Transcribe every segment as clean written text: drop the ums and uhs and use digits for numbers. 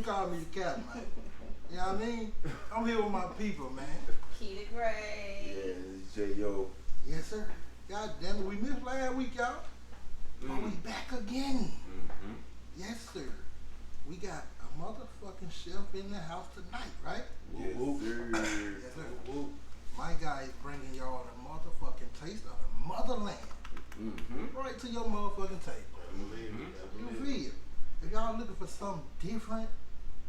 call me the captain, man. You know what I mean? I'm here with my people, man. Keita Gray. Yeah, J.O. Yes, sir. God damn it, we missed last week, y'all. But we back again. Yes, sir. We got a motherfucking chef in the house tonight, right? Yes, sir. Yes, sir. My guy is bringing y'all the motherfucking taste of the motherland. Right to your motherfucking table. You feel? If y'all looking for something different,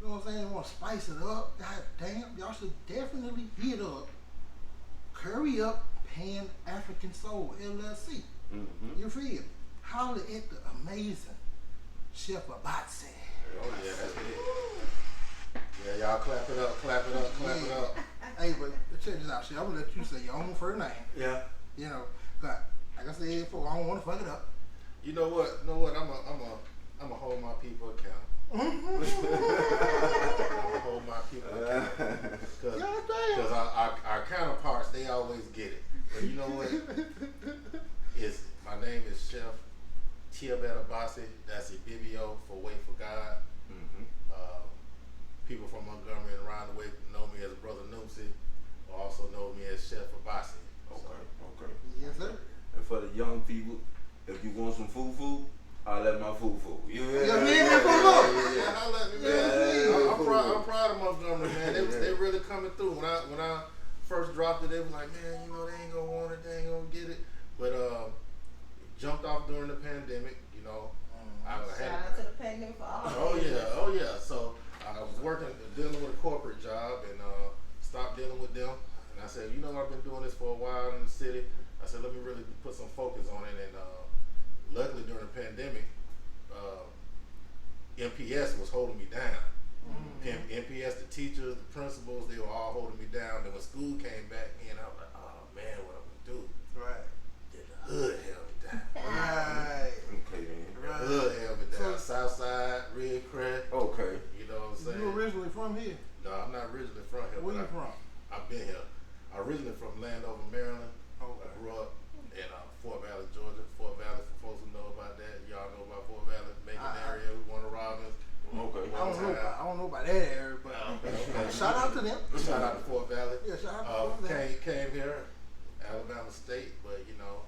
you know what I'm saying, want to spice it up, god damn, y'all should definitely hit up Curry Up Pan African Soul LLC. You feel? Holler at the amazing Chef Abasi. Oh yeah, that's it. Yeah, y'all clap it up, clap it up, clap it up. Hey, but check this out, shit. I'm gonna let you say your own first name. Yeah. You know, cause like I said before, I don't want to fuck it up. You know what? I'm a hold my people accountable. I'm gonna hold my people accountable. Because our counterparts, they always get it. But you know what? My name is Chef Abasi. That's Ibibio for Wait for God. People from Montgomery and around the way know me as Brother Noopsy, or also know me as Chef Abasi. Okay. Yes, sir. And for the young people, if you want some food, I'll let my food. Yeah, I'm proud of Montgomery, man. They really coming through. When I first dropped it, they was like, man, you know, they ain't gonna want it, they ain't gonna get it. But jumped off during the pandemic, you know. Shout out to the pandemic for all. Oh yeah. So I was dealing with a corporate job, and stopped dealing with them. And I said, you know, I've been doing this for a while in the city. I said, let me really put some focus on it. And luckily during the pandemic, MPS was holding me down. MPS, the teachers, the principals, they were all holding me down. Then when school came back in, I was like, oh man, what I'm gonna do? Right. Then the hood held me down. Right. Okay, man. The hood held me down. Southside, Red Crest. Okay. You know what I'm saying? You originally from here? No, I'm not originally from here. Where you from? I've been here. I'm originally from Landover, Maryland. Okay. I grew up in Fort Valley, Georgia. Fort Valley, for folks who know about that, y'all know about Fort Valley, Macon area. We won the Robins. Okay. I don't know about that area, but shout out to them. Shout out to Fort Valley. Yeah, shout out to Fort Valley. Came here, Alabama State, but you know,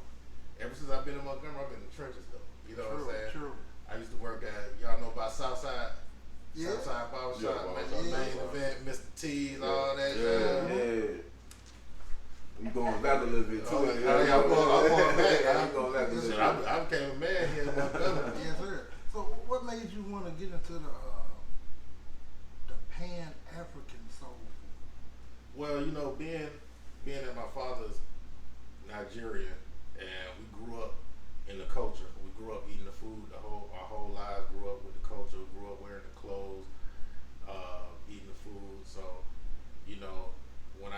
ever since I've been in Montgomery, I've been in the trenches though. You know what I'm saying? True. I used to work at, y'all know about Southside? Yeah. Southside Barbershop, Yeah, main event, Mr. T's, all that. Yeah. We going back a little bit too. I'm going back. I'm going back a little bit. I became a man here in Montgomery. Yes, sir. So, what made you want to get into the Pan African soul food? Well, you know, being that my father's Nigerian, and we grew up in the culture. We grew up eating the food. Our whole lives grew up with the culture. Grew up wearing the clothes, eating the food. So, you know, when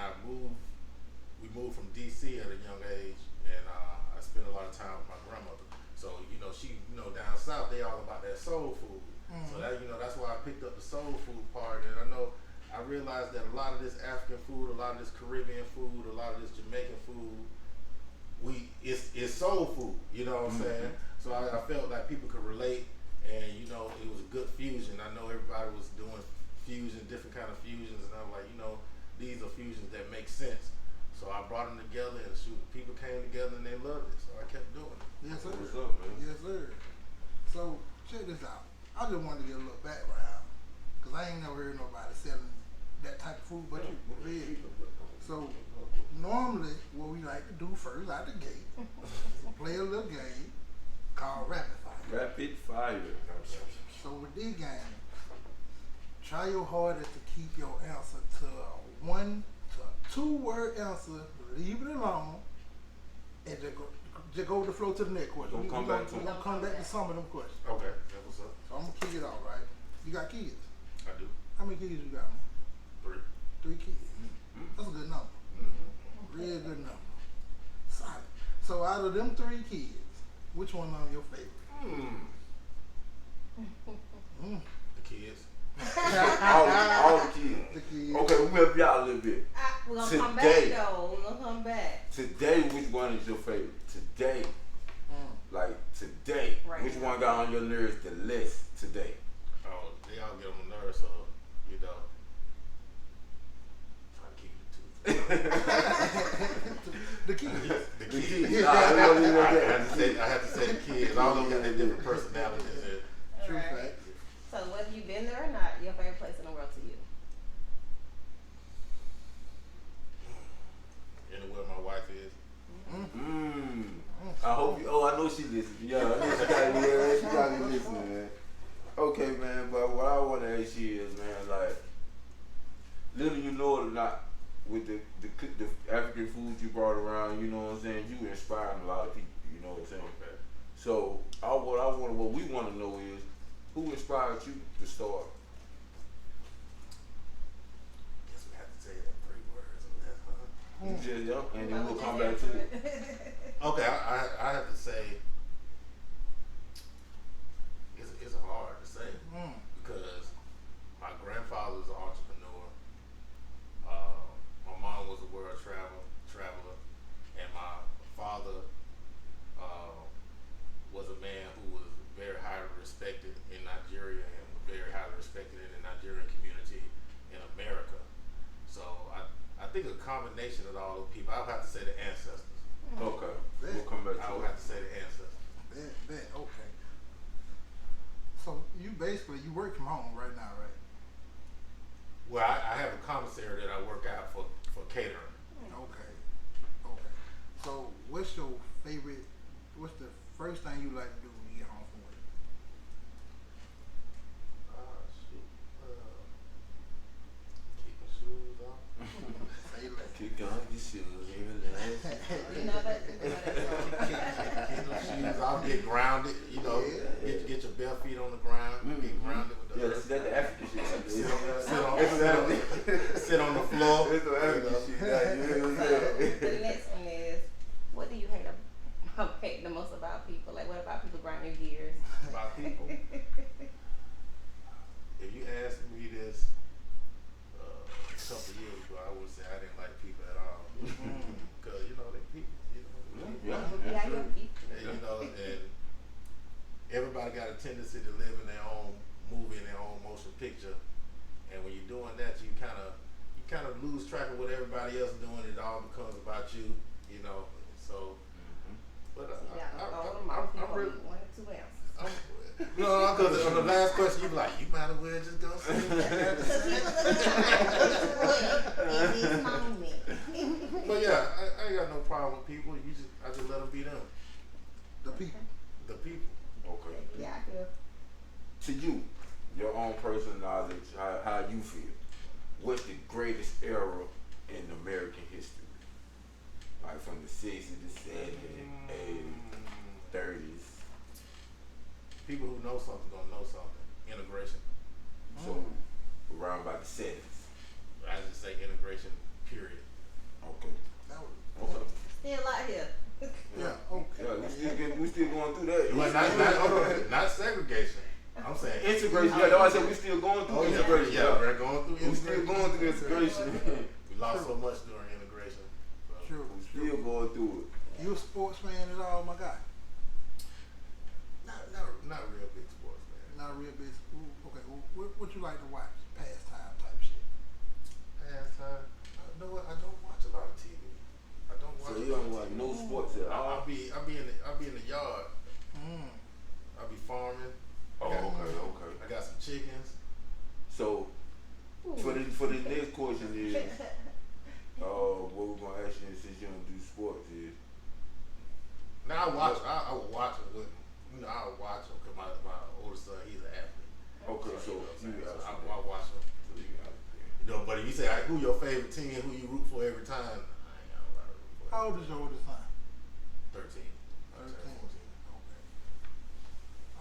we moved from DC at a young age, and I spent a lot of time with my grandmother. So, you know, down south, they all about that soul food. So that, you know, that's why I picked up the soul food part. And I realized that a lot of this African food, a lot of this Caribbean food, a lot of this Jamaican food, it's soul food. You know what I'm saying? So I felt like people could relate, and you know, it was a good fusion. I know everybody was doing different kind of fusions, and I'm like, you know, these are fusions that make sense. So I brought them together, and people came together and they loved it. So I kept doing it. Yes, sir. What's up, man? Yes, sir. So check this out. I just wanted to get a little background, cause I ain't never heard nobody selling that type of food, but you really. So normally, what we like to do first out the gate, play a little game called Rapid Fire. Rapid fire. So with this game, try your hardest to keep your answer to a 1 to 2 word answer. Leave it alone, and just go with the flow to the next question. We're gonna come back to some of them questions. Okay, that's what's up. So I'm gonna kick it off, right? You got kids? I do. How many kids you got, man? 3. 3 kids. That's a good number. Real good number. Solid. So out of them 3 kids, which one of them your favorite? The kids. all the kids. The kids. Okay, we'll help y'all a little bit. We're going to come back Today. though. We're going to come back. Today, which one is your favorite? Today. Like today. Right. Which one got on your nerves the less today? Oh, they all get on my nerves. So The kids. The kids. Nah, I have to say the kids. All of them got their different personalities. True fact. So whether you've been there or not, your favorite place in the world to you? Anywhere my wife is. I hope you. Oh, I know she listens. Yeah, I know she got to be listening, man. Okay, man. But what I want to ask you is, man, like, little you know it or not, with the African food you brought around, you know what I'm saying? You inspiring a lot of people. You know what I'm saying? Okay. So, what we want to know is, who inspired you to start? Guess we have to say that 3 words or less, huh? You just, and then we'll come back to it. Okay, I have to say, it's hard to say because my grandfather was an entrepreneur. My mom was a world traveler, and my father was a man who was very highly respected in Nigeria and very highly respected in the Nigerian community in America. So I think a combination of all those people, I would have to say the ancestors. Okay, we'll come back to it. I would have to say the ancestors. Okay. So you work from home right now, right? Well, I have a commissary that I work out for catering. Okay. So what's the first thing you like to do when you get home from work? Keep my shoes on. Say less. Kick on your shoes, even less. You know that Keep my shoes off. Get grounded. You know, Yeah. get your bare feet on the ground. Get grounded with the Yeah, that's the African shit. sit on the floor. It's the African shit. You know what I'm So saying? the next one is, what do you hate the most about people? Like, what about people grinding your gears? About people. If you asked me this a couple years ago, I would say I didn't like people at all. Because, you know, they're people. You know, Yeah, your people. and, you know, and everybody got a tendency to live in their own movie, in their own motion picture. And when you're doing that, you kind of lose track of what everybody else is doing. It all becomes about you, you know. So, but I'm really. One or two answers. No, because on the last question, you be like, you might as well just go see Easiest moment. But yeah, I ain't got no problem with people. I just let them be them. The people. The people. Okay. Yeah, I feel. To you, your own personal knowledge, how you feel. What's the greatest era in American history? Like from the 60s, the 70s, 80s, 30s. People who know something gonna know something. Integration. So around about the 70s. I just say integration. Period. Okay. That was. Okay. Still out here. Yeah. Okay. Yeah, we still going through that. But not segregation. I'm saying Integration. Yeah, that's why I said we still going through integration. Yeah, we're going through integration. We still going through integration. We lost so much during integration. So. Sure. We still going through it. You a sportsman at all, my guy? Not real big sports, man. Not real big. Okay. What you like to watch? Pastime type shit. Pastime. You know what? I don't watch a lot of TV. I don't watch. So you don't watch no sports at all? I'll be in the yard. I'll be farming. Okay. I got some chickens. So for the next question is, what we're gonna ask you since you don't do sports is. Now I watch. I will watch them with. You know, I'll watch them because my oldest son, he's an athlete. Okay, so I'll watch them. You know, but if you say who your favorite team, who you root for every time, I ain't got nobody to root for. How old is your oldest son? 13. 13.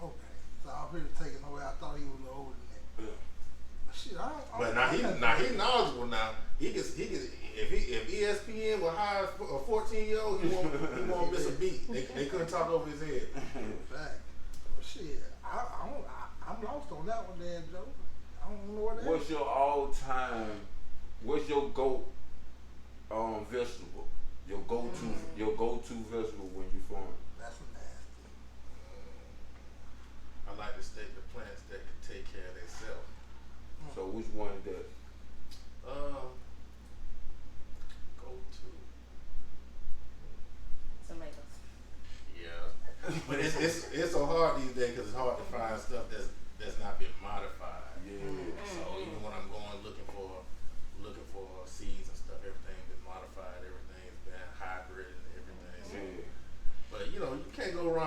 Okay. So I'm here to take it away. I thought he was a little older than that. Yeah. Shit, But now he's knowledgeable now. He gets if ESPN will hire a 14-year-old, he won't miss a beat. They couldn't talk over his head. Fact. Shit, I'm lost on that one, then, Joe. I don't know what that What's is. your all-time? What's your GOAT vegetable? Your go-to vegetable when you farm? That's a nasty. I like to stick the plants that can take care of themselves. So which one that? Go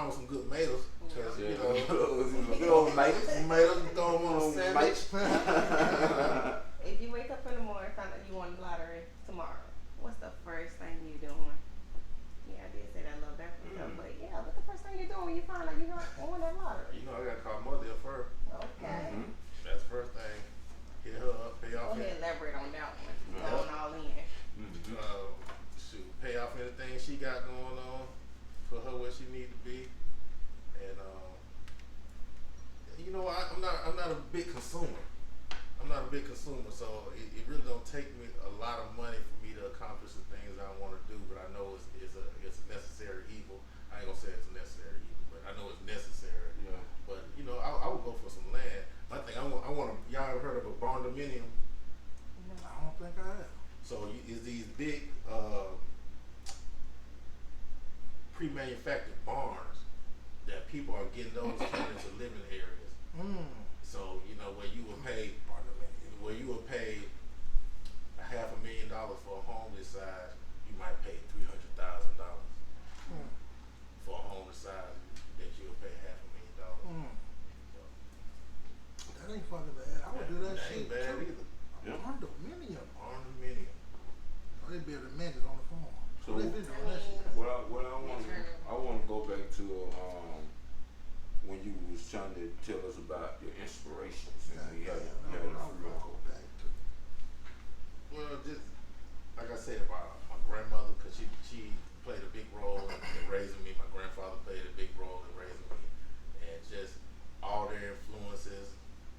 around with some good tomatoes. Cause Yeah. you know, Good old mate. tomatoes you throw them on a sandwich. If you wake up in the morning and find out you won the lottery tomorrow, what's the first thing you doing? Yeah, I did say that a little backwards, but yeah, what's the first thing you doing when you find out you won that lottery? You know, I gotta call mother up first. Okay. That's the first thing. Hit her up, pay off. Go ahead, elaborate on that one. Yeah. Going all in. Shoot, pay off anything she got going on, put her where she need to be, and you know, I'm not a big consumer. I'm not a big consumer, so it really don't take me a lot of money for me to accomplish the things I want to do. But I know it's a necessary evil. I ain't gonna say it's a necessary evil, but I know it's necessary. Yeah. But you know, I would go for some land. My thing, I want to. Y'all ever heard of a barndominium? I don't think I have. So it's these big pre-manufactured barns that people are getting those turned into living areas. So you know where you would pay $500,000 for a home this size, you might pay $300,000 for a home this size that you'll pay $500,000. That ain't fucking bad. I would do that shit Ain't bad too. either. Yeah. Condominium. Barndominium. Oh, they build a mansion on the farm. So They been doing that shit. what I want to go back to when you was trying to tell us about your inspirations. And you had a few of them. Well, just like I said about my grandmother, because she played a big role in raising me. My grandfather played a big role in raising me, and just all their influences.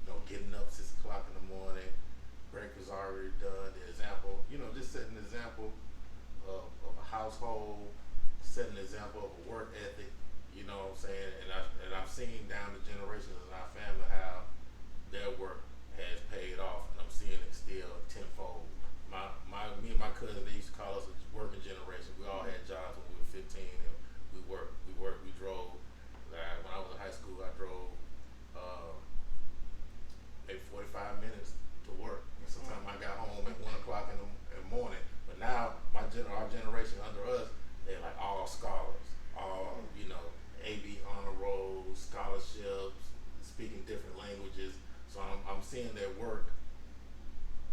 You know, getting up 6 o'clock in the morning, breakfast already done. The example, you know, just setting an example of a household, setting an example of a work ethic. You know what I'm saying? And I've seen down the generations in our family how their work has paid off, and I'm seeing it still tenfold. Me and my cousin, they used to call us a working generation. We all had jobs when we were 15, and we worked, we drove. Like when I was in high school, I drove maybe 45 minutes to work. And sometimes I got home at 1 o'clock in the morning. But now our generation under us, they're like all scholars, all AB honor rolls, scholarships, speaking different languages. So I'm seeing their work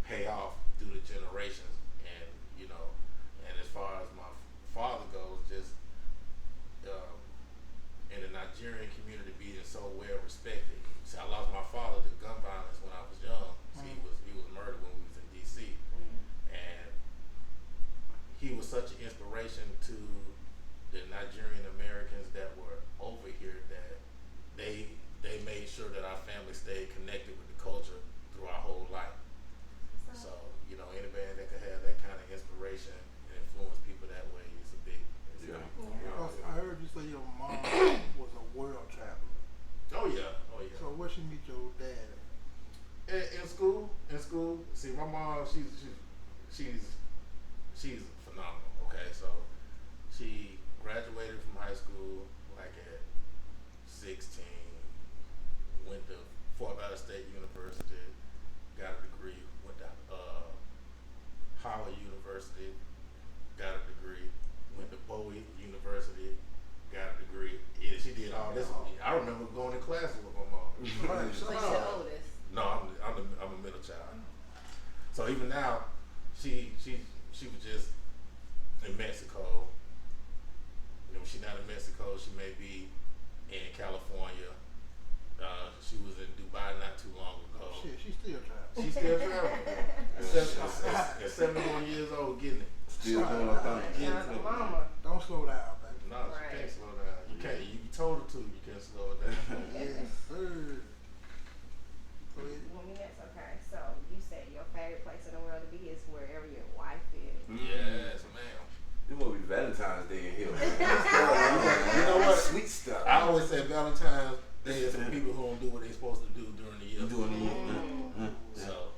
pay off through the generations. And as far as my father goes, just in the Nigerian community being so well respected. See, I lost my father to gun violence when I was young. So he was murdered when we was in DC. And he was such an inspiration to the Nigerian Americans that were over here, that they made sure that our family stayed connected with the culture through our whole life. So, anybody that could have that kind of inspiration and influence people that way is a big. I heard you say your mom was a world traveler. Oh yeah. So where she meet your dad at? In school. See, my mom, she's phenomenal. Okay, so she graduated from high school like at 16. Went to Fort Valley State University, got a degree. Went to Howard University, got a degree. Went to Bowie University, got a degree. Yeah, she did all this with me. I remember going to classes with my mom. So you're the oldest? No, I'm a middle child. So even now, she was just in Mexico. She's not in Mexico. She may be in California. She was in Dubai not too long ago. Shit, she still traveling. She's still traveling. At 71 years old, getting it. Still doing her thing. Mama. Don't slow down, baby. No, she can't slow down. You can't. You told her to. You can't slow her down. Yes, sir. Well, that's okay. So you said your favorite place in the world to be is wherever your wife is. Yes, ma'am. It will be Valentine's Day in here. You know what? Sweet stuff. I always say Valentine's Day is for people who don't do what they're supposed to do during the year. So,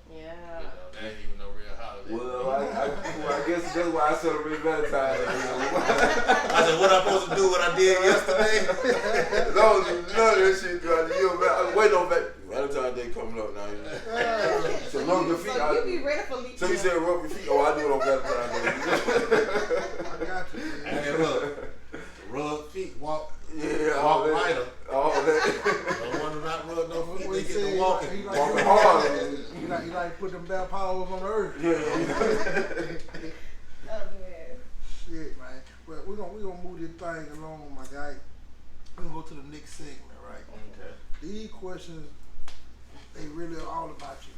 that ain't even no real holiday. Well, I guess that's why I celebrate Valentine's Day. I said, what I'm supposed to do what I did yesterday? None of that shit throughout the year. I'm waiting on Valentine's Day coming up now. So rub your feet. So you be ready for So you said rub your feet. Oh, I do it on Valentine's Day. I got you. Hey, look, rub feet, walk. Yeah, walk lighter. All that. Don't want to not rub no feet. What They he get to said, walking. he like- Walking hard. You like put them bad powers on the earth. Yeah. Oh man. Shit, man. But we're gonna move this thing along, my guy. We're gonna go to the next segment, right? Okay. These questions, they really are all about you.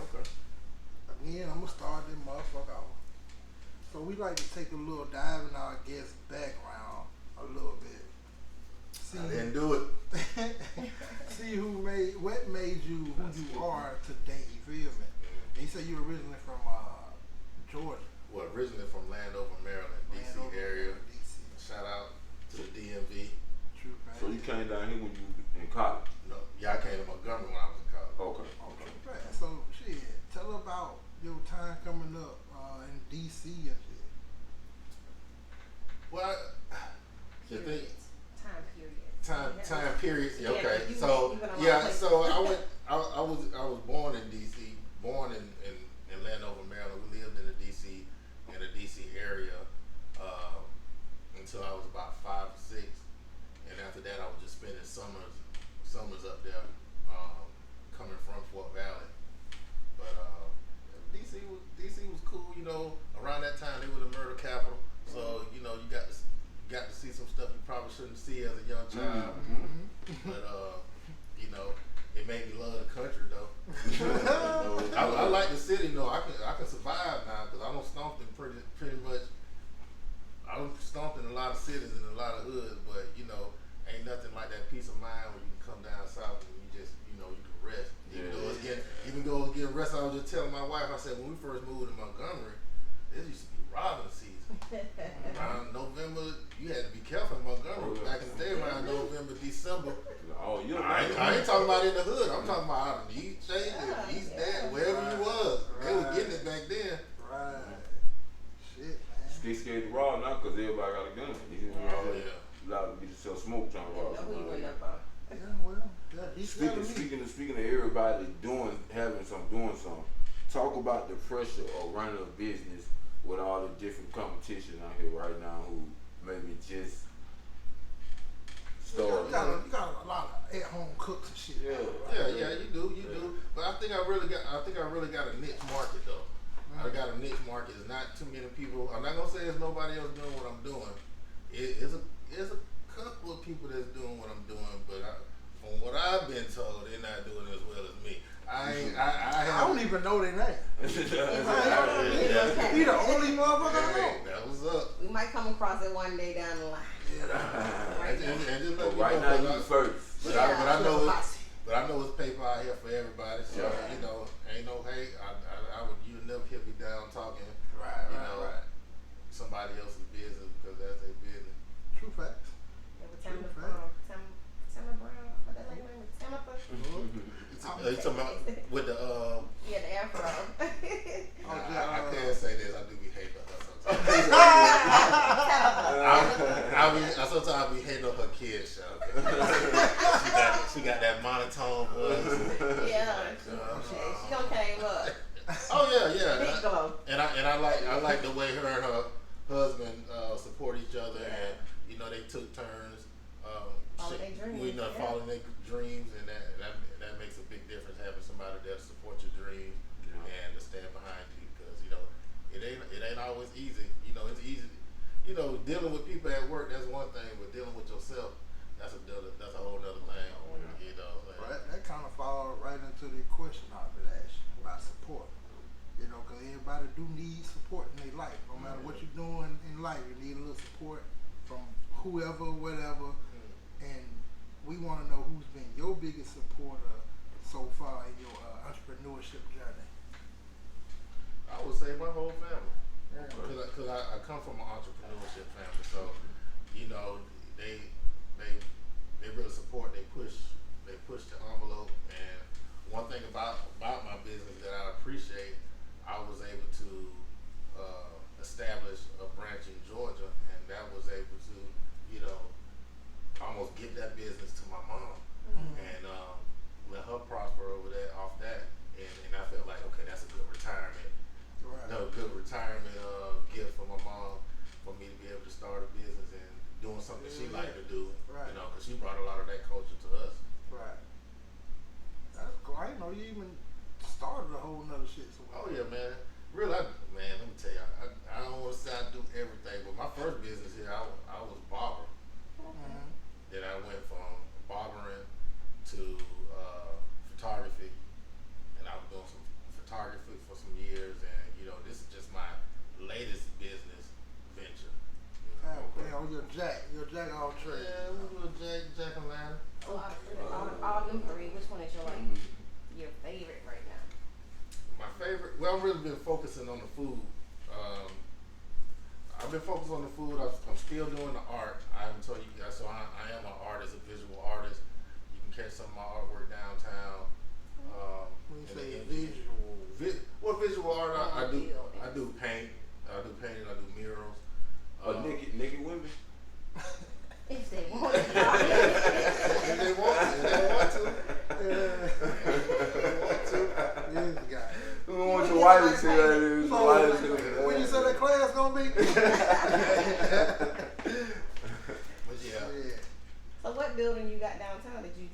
Okay. Again, I'm gonna start this motherfucker off. So we like to take a little dive in our guest background a little bit. I didn't do it. See what made you who you are today, you feel me? And you said you originally from Georgia. Well, originally from Landover, Maryland, DC area. DC. Shout out to the DMV. True, man. So you came down here when you in college? No, yeah, I came to Montgomery when I was in college. Okay. Right. So shit, tell about your time coming up in DC and shit. Well, the thing, time periods. Yeah, Okay, you so went a lot of yeah, places. so I was born in DC, born in Landover, Maryland. We lived in the DC area until I was about 5 or 6, and after that I was just spending summers up there, coming from Fort Valley. But DC was cool, you know. Around that time they were the murder capital, so you know you got to see some stuff you probably shouldn't see as a young child. But you know, it made me love the country though. I like the city though. I can survive now because I don't stomped in pretty much. I don't stomped in a lot of cities and a lot of hoods, but you know, ain't nothing like that peace of mind when you can come down south and you just you can rest. Even though it's getting rest, I was just telling my wife. I said when we first moved to Montgomery, this used to be robbing season. Around November, you had to be careful in Montgomery. Back in the day, around November, December. Oh, you I ain't talking about in the hood. I'm talking about out in the East Shade, East Dad, wherever you was. They was getting it back then. Right. Shit, man. They scared to rob now because everybody got a gun. You know, a lot of people sell smoke trying to rob. Yeah, well, Speaking of everybody doing something, talk about the pressure of running a business with all the different competition out here right now who maybe just started. You got a lot of at-home cooks and shit. Yeah, you do. But I think I really got a niche market though. I got a niche market. It's not too many people. I'm not gonna say there's nobody else doing what I'm doing. It's a couple of people that's doing what I'm doing, but from what I've been told, they're not doing as well as me. I don't even know their name. Okay. He the only motherfucker I know. That was up. We might come across it one day down the line. Right now, you first. But I know it's paper out here for everybody. So ain't no hate. You'll never hear me down talking. Right. Somebody else's business because that's their business. True facts. Tamara Brown. What that lady name is? Tamara. You talking about with the the afro. I can't say this. I do be hating on her sometimes. Sometimes I be hating on her kids show. She got that monotone voice. Yeah. She done came up. Oh yeah. Big glow. And I like the way her and her husband support each other, and they took turns. Following their dreams, and that makes a big difference having somebody that support your dreams and to stand behind you because it ain't always easy. It's easy. Dealing with people at work, that's one thing, but dealing with yourself, that's a whole other thing. Right, that kind of falls right into the question I was asking about support. Because everybody do need support in their life. No matter what you're doing in life, you need a little support from whoever, whatever. And we want to know who's been your biggest supporter so far in your entrepreneurship journey. I would say my whole family, because I come from an entrepreneurship family, so they really support. They push the envelope. And one thing about my business that I appreciate, I was able to establish a branch in Georgia, and that was able to almost give that business to my mom and let her prosper over that off that, and I felt like that's a good retirement, good retirement gift for my mom for me to be able to start a business and doing something she liked to do, I've really been focusing on the food. I've been focused on the food. I'm still doing the art. I haven't told you guys, so I am an artist, a visual artist. You can catch some of my artwork downtown. When you say visual, Visual art? I do paint. I do painting. I do murals. Naked women. If they want it. If they want to. This guy. We want your white shit. When you say that class gonna be? But yeah. So what building you got downtown that you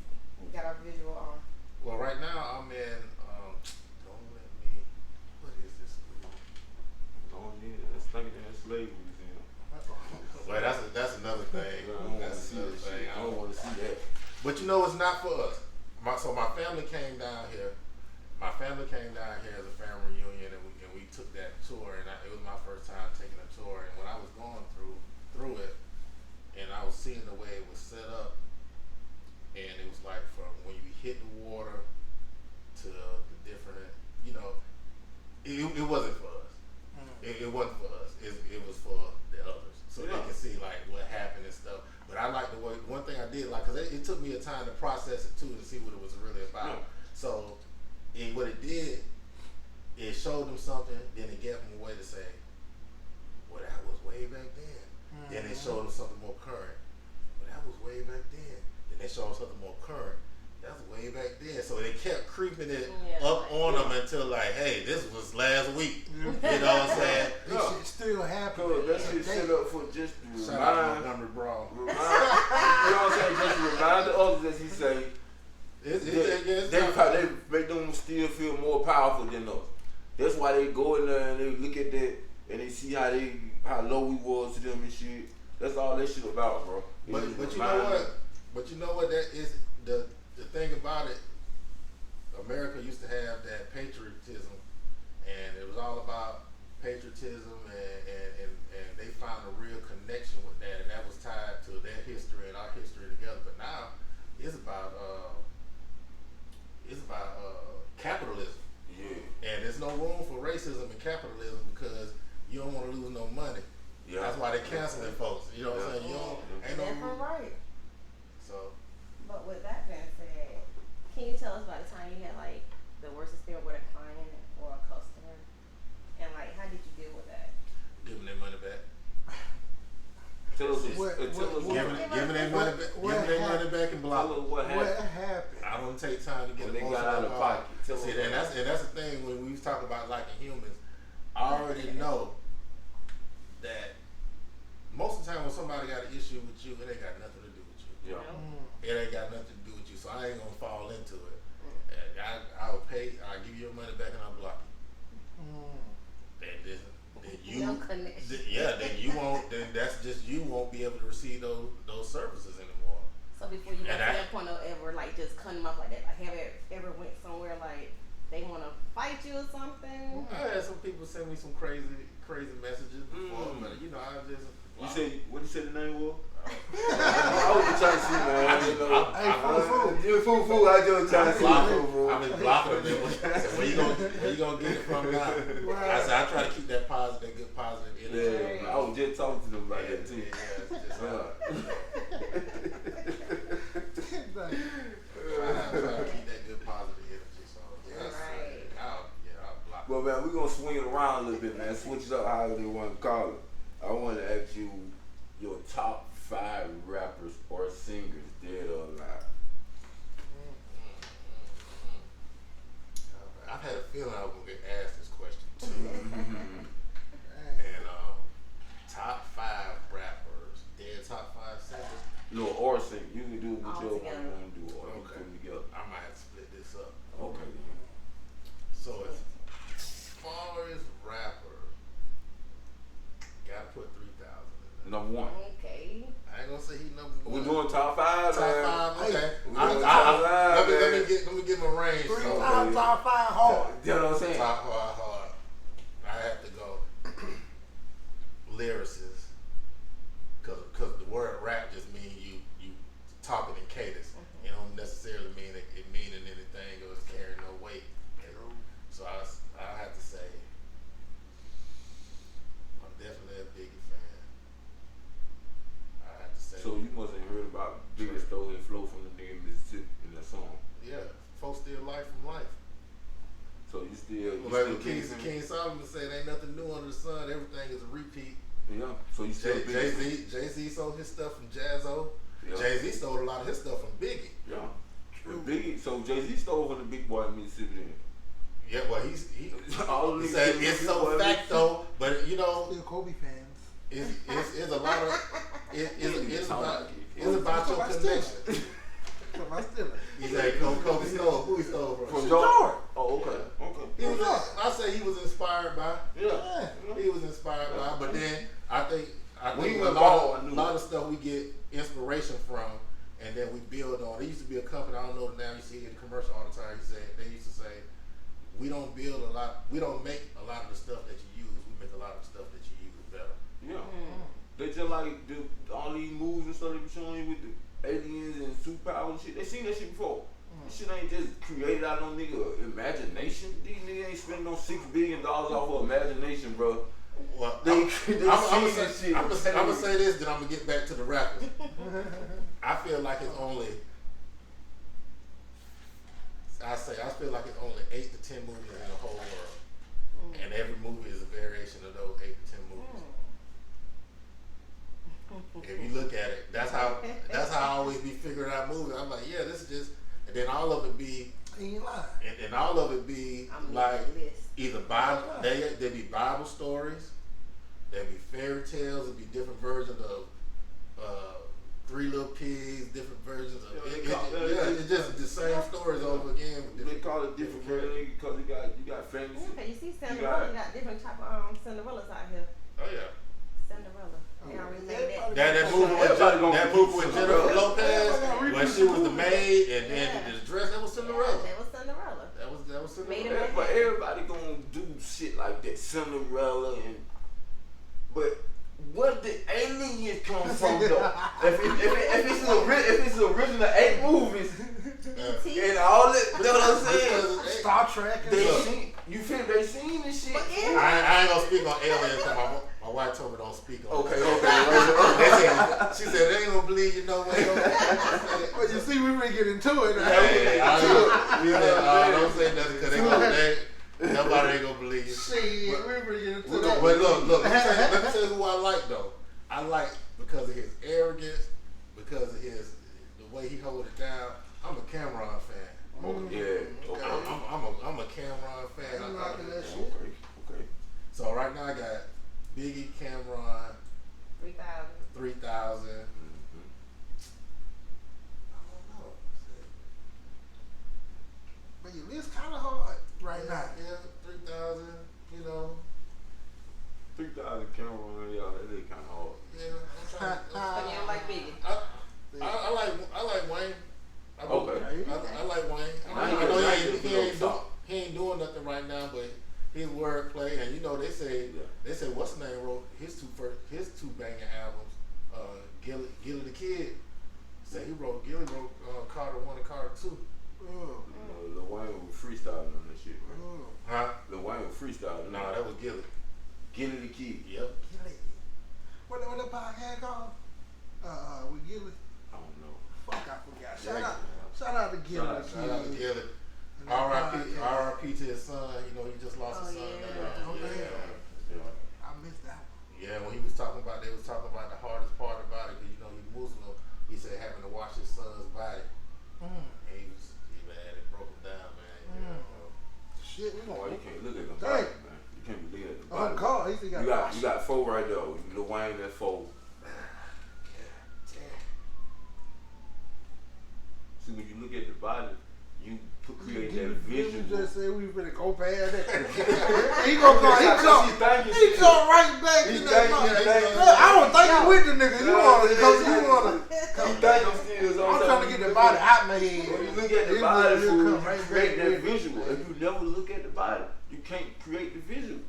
got our visual on? Well, right now I'm in. Don't let me. What is this school? Oh yeah, that's thinking that slave museum. Well, that's another thing. That's another thing. I don't want to see that. But you know, it's not for us. So my family came down here. My family came down here as a family reunion, and we took that tour. And it was my first time taking a tour. And when I was going through it, and I was seeing the way it was set up, and it was like from when you hit the water to the different, you know, it wasn't for us. It wasn't for us. It was for the others, so they can see like what happened and stuff. But I like the way. One thing I did like, cause it took me a time to process it too, to see what it was really about. So, what it did, it showed them something. Then it gave them a way to say, "Well, that was way back then." Then it showed them something more current. "Well, that was way back then." Then they showed them something more current. That's way back then. So they kept creeping it up on them until like, hey, this was last week. You know what I'm saying? This shit still happening. That shit set up for just to Shout out remind. to Montgomery Brawl. You know what I'm saying? Just to remind the others, as he say, they make them still feel more powerful than us. That's why they go in there and they look at that and they see how low we was to them and shit. That's all that shit about, bro. But you know what? But you know what that is the thing about it. America used to have that patriotism, and it was all about patriotism, and they found a real connection with that, and that was tied to their history and our history together. But now it's about capitalism. Yeah. And there's no room for racism and capitalism because you don't want to lose no money. Yeah. That's why they're canceling folks. You know what I'm saying? You don't, ain't no room. Right. So. But with that being said, can you tell us about the time you had like the worst experience with a client or a customer, and like how did you deal with that? Giving their money back. Tell us Giving their money back and blocking. What happened? I don't take time to get when they got out of pocket. See, and that's the thing when we was talking about liking humans. I already know that most of the time when somebody got an issue with you, it ain't got nothing to do with you. Yeah. It ain't got nothing to do with you, so I ain't gonna fall into it. I'll pay. I'll give you your money back and I'll block you. Then you, no connection. Then you won't. Then that's just you won't be able to receive those services anymore. So before you got to that point of ever like just cutting them off like that, like have it ever went somewhere like they want to fight you or something? I had some people send me some crazy messages before, but you know I just. You say what you said the name was? I was just trying to see, man. You foo. I just trying to see. I've been blocking them. So where you gonna get it from now? I said I try to keep that good positive energy. Yeah, I was just talking to them about that too. Yeah, it's just try to keep that good positive energy. So I'll block. Well, man, we're gonna swing it around a little bit, man. Switch it up, however they want to call it. I want to ask you your top 5 rappers or singers, dead or alive. I've had a feeling I was gonna get asked this question too. And top 5 rappers, dead top 5 singers. No, or singer. You can do whichever one you together. want to do, or you put them together. I might have to split this up. Okay. So as far as rappers, gotta put 3,000 in there. Number 1. Okay. I ain't gonna say he number 1. We're doing top 5, man. Top 5, okay. Let me get my range. 3,000 top 5 hard. You know what I'm saying? Top 5 hard. I have to go lyricists, cause the word rap just means you talking in cadence. It don't necessarily mean it meaning anything or it's carrying no weight. So I have to say Solomon said, "Ain't nothing new under the sun. Everything is a repeat." Yeah. So you still Jay-Z sold his stuff from Jazzo. Yeah. Jay-Z stole a lot of his stuff from Biggie. Yeah. Biggie. So Jay-Z stole from the big boy in Mississippi. Then. Yeah, well, he said it's so facto, but you know, Still Kobe fans. It's a lot of it's about your connection. From my Steelers. He said Kobe stole. Who he stole from? From Jordan. Oh, okay. He was. I say he was inspired by. Yeah. He was inspired by. But then I think a a lot of stuff we get inspiration from, and then we build on. There used to be a company. I don't know now. You see it in the commercial all the time. They used to say, we don't build a lot. We don't make a lot of the stuff that you use. We make a lot of the stuff that you use better. Yeah. They just like all these movies and stuff they be showing you with the aliens and superpowers and shit. They seen that shit before. This shit ain't just created out of no nigga imagination. These niggas ain't spending no $6 billion off of imagination, bro. Well, I'm gonna say this, then I'm gonna get back to the rappers. I feel like it's only. I feel like it's only 8 to 10 movies in the whole world, and every movie is a variation of those 8 to 10 movies. If you look at it, that's how I always be figuring out movies. I'm like, yeah, this is just, and then all of it be, and all of it be like either Bible, they be Bible stories, they be fairy tales, it be different versions of Three Little Pigs, different versions of it's just the same stories over again. They call it different versions because you got fantasy. Okay, you see Cinderella got different type of Cinderellas out here. Oh yeah. Cinderella. They already made that. That movie with Jennifer Lopez, when she was the maid and the dress, that was Cinderella. That was Cinderella. That was Cinderella. But everybody gonna do shit like that, Cinderella but where the aliens come from though? if it's the original 8 movies and all that, you know what I'm saying? Star Trek. They seen this shit. I ain't gonna speak on aliens because my wife told me don't speak on. Okay. She said they ain't gonna believe you no way. Well, you see, we really get into it. Don't say nothing because nobody ain't gonna believe you. See, we really get into that. But look, let me tell you who I like though. I like because of his arrogance, because of the way he hold it down. I'm a Cameron fan. I'm a Cameron fan. I'm liking that shit. Okay. So right now I got Biggie, Cameron, 3,000. I don't know. But your list kind of hard right now. Yeah, 3,000. You know. 3,000 Cameron, yeah, that is kind of hard. Yeah, I'm trying. So you don't like Biggie? I like Wayne. Okay. I like Wayne. I know he ain't doing nothing right now, but his wordplay and you know they say what's the name wrote his two banging albums. Gilly the Kid said Gilly wrote Carter 1 and Carter 2. Lil Wayne was freestyling on that shit, right? Huh? Lil Wayne was freestyling. No, that was Gilly. Gilly the Kid. Yep. Gilly. What the podcast called? With Gilly. I don't know. Fuck, I forgot. Shout out to Gilly. Shout out to Gilly. R.I.P. to his son. You know, he just lost his son. Yeah. I missed that one. Yeah, when they was talking about the hardest part about it, because you know he's Muslim. He said having to wash his son's body. And it broke him down, man. You know. Shit, we Oh, you can't look at the Dang. body, man. You can't be looking at the body. Oh, God, he You got 4 right there. Lil Wayne, that's 4. See, when you look at the body, you create that vision. You just said we finna go past that. He jump right back in that mother. I don't think you with the nigga. You wanna. I'm trying to get the body out my head. When you look at the body, you create that visual. If you never look at the body, you can't create the visual.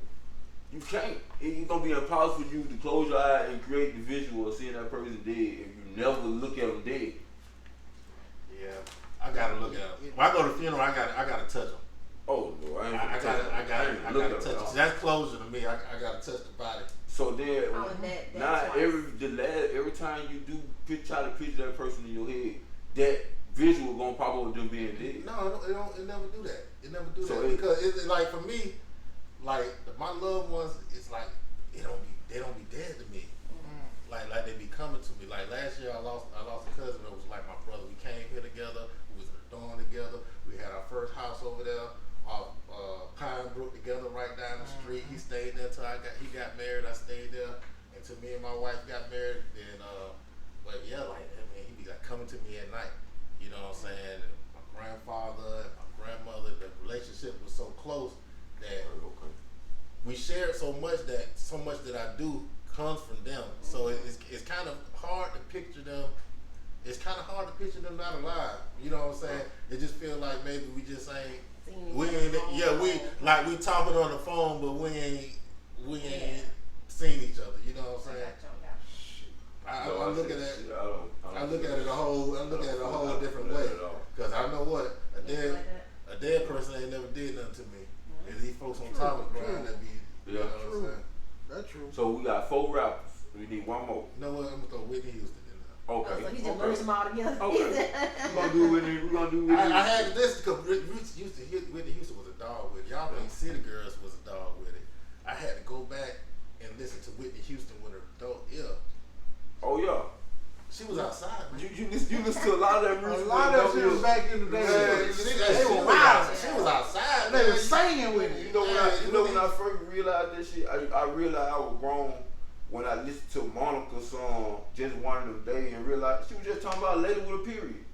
You can't. It's gonna be impossible for you to close your eye and create the visual of seeing that person dead if you never look at them dead. Yeah, I gotta look at him. When I go to the funeral, I gotta touch him. Oh no, I gotta touch him. That's closure to me. I gotta touch the body. So then, every time you do try to picture that person in your head, that visual gonna pop up with them being dead. No, it never do that. It never do that because it's like for me, like my loved ones, it's like they don't be dead to me. Like they be coming to me. Like last year I lost a cousin that was like my brother. We came here together. We was dorm together. We had our first house over there, Pine Brook together, right down the street. He stayed there till he got married. I stayed there until me and my wife got married. And but yeah, like I mean, he be like coming to me at night. You know what I'm saying? And my grandfather and my grandmother, the relationship was so close that we shared so much that I do comes from them. So it's kind of hard to picture them. It's kind of hard to picture them not alive. You know what I'm saying? It just feels like maybe we just ain't. We talking on the phone, but we ain't seen each other. You know what I'm saying? I look at it. I look at it a whole different way. Cause I know what a dead person ain't never did nothing to me. And these folks on top of the ground that be. You know what I'm saying? That's true. So we got 4 rappers. We need one more. You know what? I'm gonna throw Whitney Houston in there. So he just merged them all together. Okay. We're gonna do Whitney. I had this because Whitney Houston was a dog with it. Y'all think City Girls was a dog with it. I had to go back and listen to Whitney Houston with her adult ear. Oh yeah. She was outside. Man. You listen to a lot of that music. A lot of that shit was back in the day. She was outside. They were singing with it. You know when I first realized that shit, I realized I was grown when I listened to Monica's song Just One of Them Days and realized she was just talking about a lady with a period.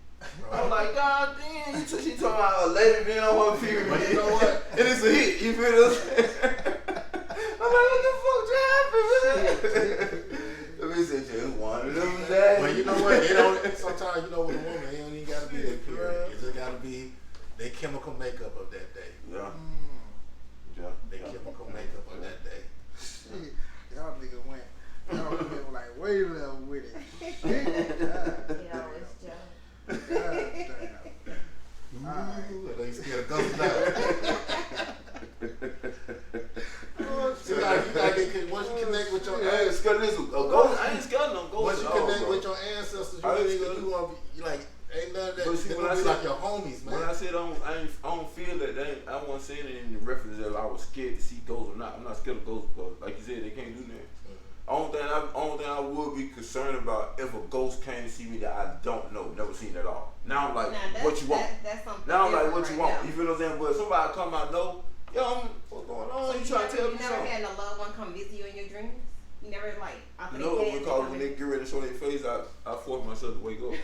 I was like, God damn, she talking about a lady being on her period. But you know what? And it's a hit, you feel what I'm saying? I'm like, what the fuck just happened, man? Let me say just one of them days. But you know what? They don't. Sometimes you know with a woman, it don't even gotta be their period. It just gotta be their chemical makeup of that day. Yeah. Their chemical makeup of that day. Shit. Y'all niggas went like way level with it. Yeah, it's Joe. God damn. Alright. They scared of ghosts now. So you gotta get once you connect with your ancestors. I ain't scared no ghost. Once you connect with your ancestors, you want to be like ain't none of that. But see, they when gonna I be said, like your homies, man. When I said I don't feel that I wasn't saying it in the reference that I was scared to see ghosts or not. I'm not scared of ghosts because, like you said, they can't do that. Only thing I would be concerned about if a ghost came to see me that I don't know, never seen at all. Now I'm like, what you want? That's something now I'm like, what you want? Now. You feel what I'm saying? But somebody come I know, yo, what's going on? You trying to tell me something? You never had a loved one come visit you in your dreams? You never like No, because when they get ready to show their face, I force myself to wake up.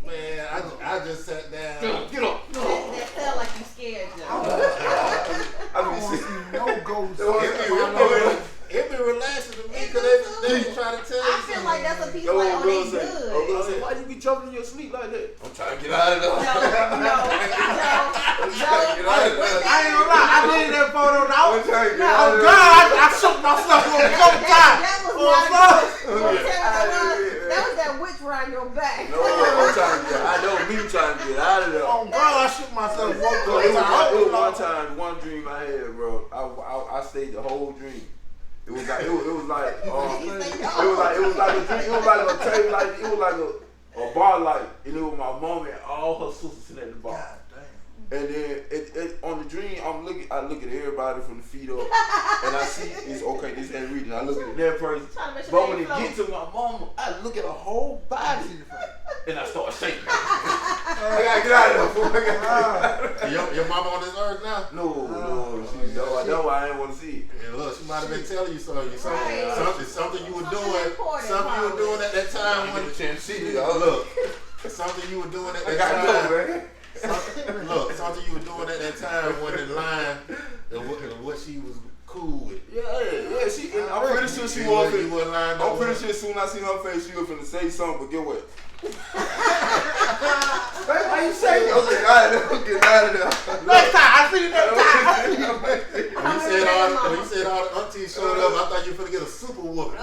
Man, I just sat down. Get up. That felt like you scared, Joe. I don't want to see no ghosts. It be relaxing to me because they be trying to tell you I feel like that's a piece like, oh, they good. I say, why you be jumping in your sleep like that? I'm trying to get out of there. No. I ain't gonna lie, I did that photo now. I'm trying to get Oh out of there. God, I shook myself on the times. That was not that was that witch around your back. No, I'm trying to get I know me trying to get out of there. Oh God, I shook myself. It was one time, one dream I had, bro. I stayed the whole dream. It was like a dream. It was like a table, like it was like a bar light, and it was my mom and all her sisters sitting at the bar. God damn. And then on the dream, I look at everybody from the feet up, and I see it's okay. This ain't reading. I look at that person, but when it get to my mama, I look at her whole body, and I start shaking. I gotta get out of there. Your mama on this earth now? No, I didn't want to see it. Yeah, look, she might have been telling you something. Something you were doing at that time when look, something you were doing at that time. Something you were doing at that time when in line of what she was cool with. Yeah. I'm pretty sure she was. I'm pretty sure as soon as I see her face, she was finna say something. But get what? Why you saying that? Okay, I'm getting out of there. Next time, I see you next time. When you said all the aunties showed up, I thought you were finna get a super whooping. Yeah,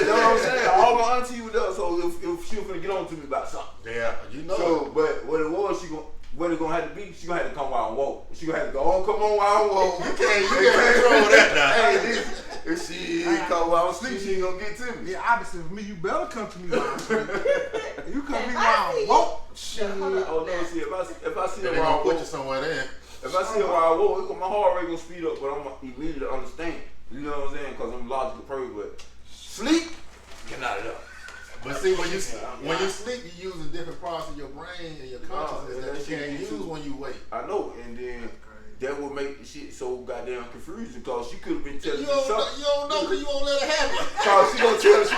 that's what I'm saying. All my aunties were there, so if she was finna get on to me about something. Yeah, you know. So, but what it was, what it gonna have to be, she gonna have to come while I walk. She gonna have to go on, come on while I walk. You can't control that now. If she come while I'm sleep, she ain't gonna get to me. Yeah, obviously for me, you better come to me while I'm sleep. You come to me while I walk. Shit. Oh no, see if I see her her while I put you walk, somewhere there. If I see her while I walk, my heart rate gonna speed up, but I'm gonna immediately understand. You know what I'm saying? Because I'm a logical person. But sleep, get out of there. But see, when you sleep, you use different parts of your brain and your consciousness that you can't use when you wake. I know, and then that would make the shit so goddamn confusing because she could have been telling you me something. You don't know because you won't let it happen. Cause she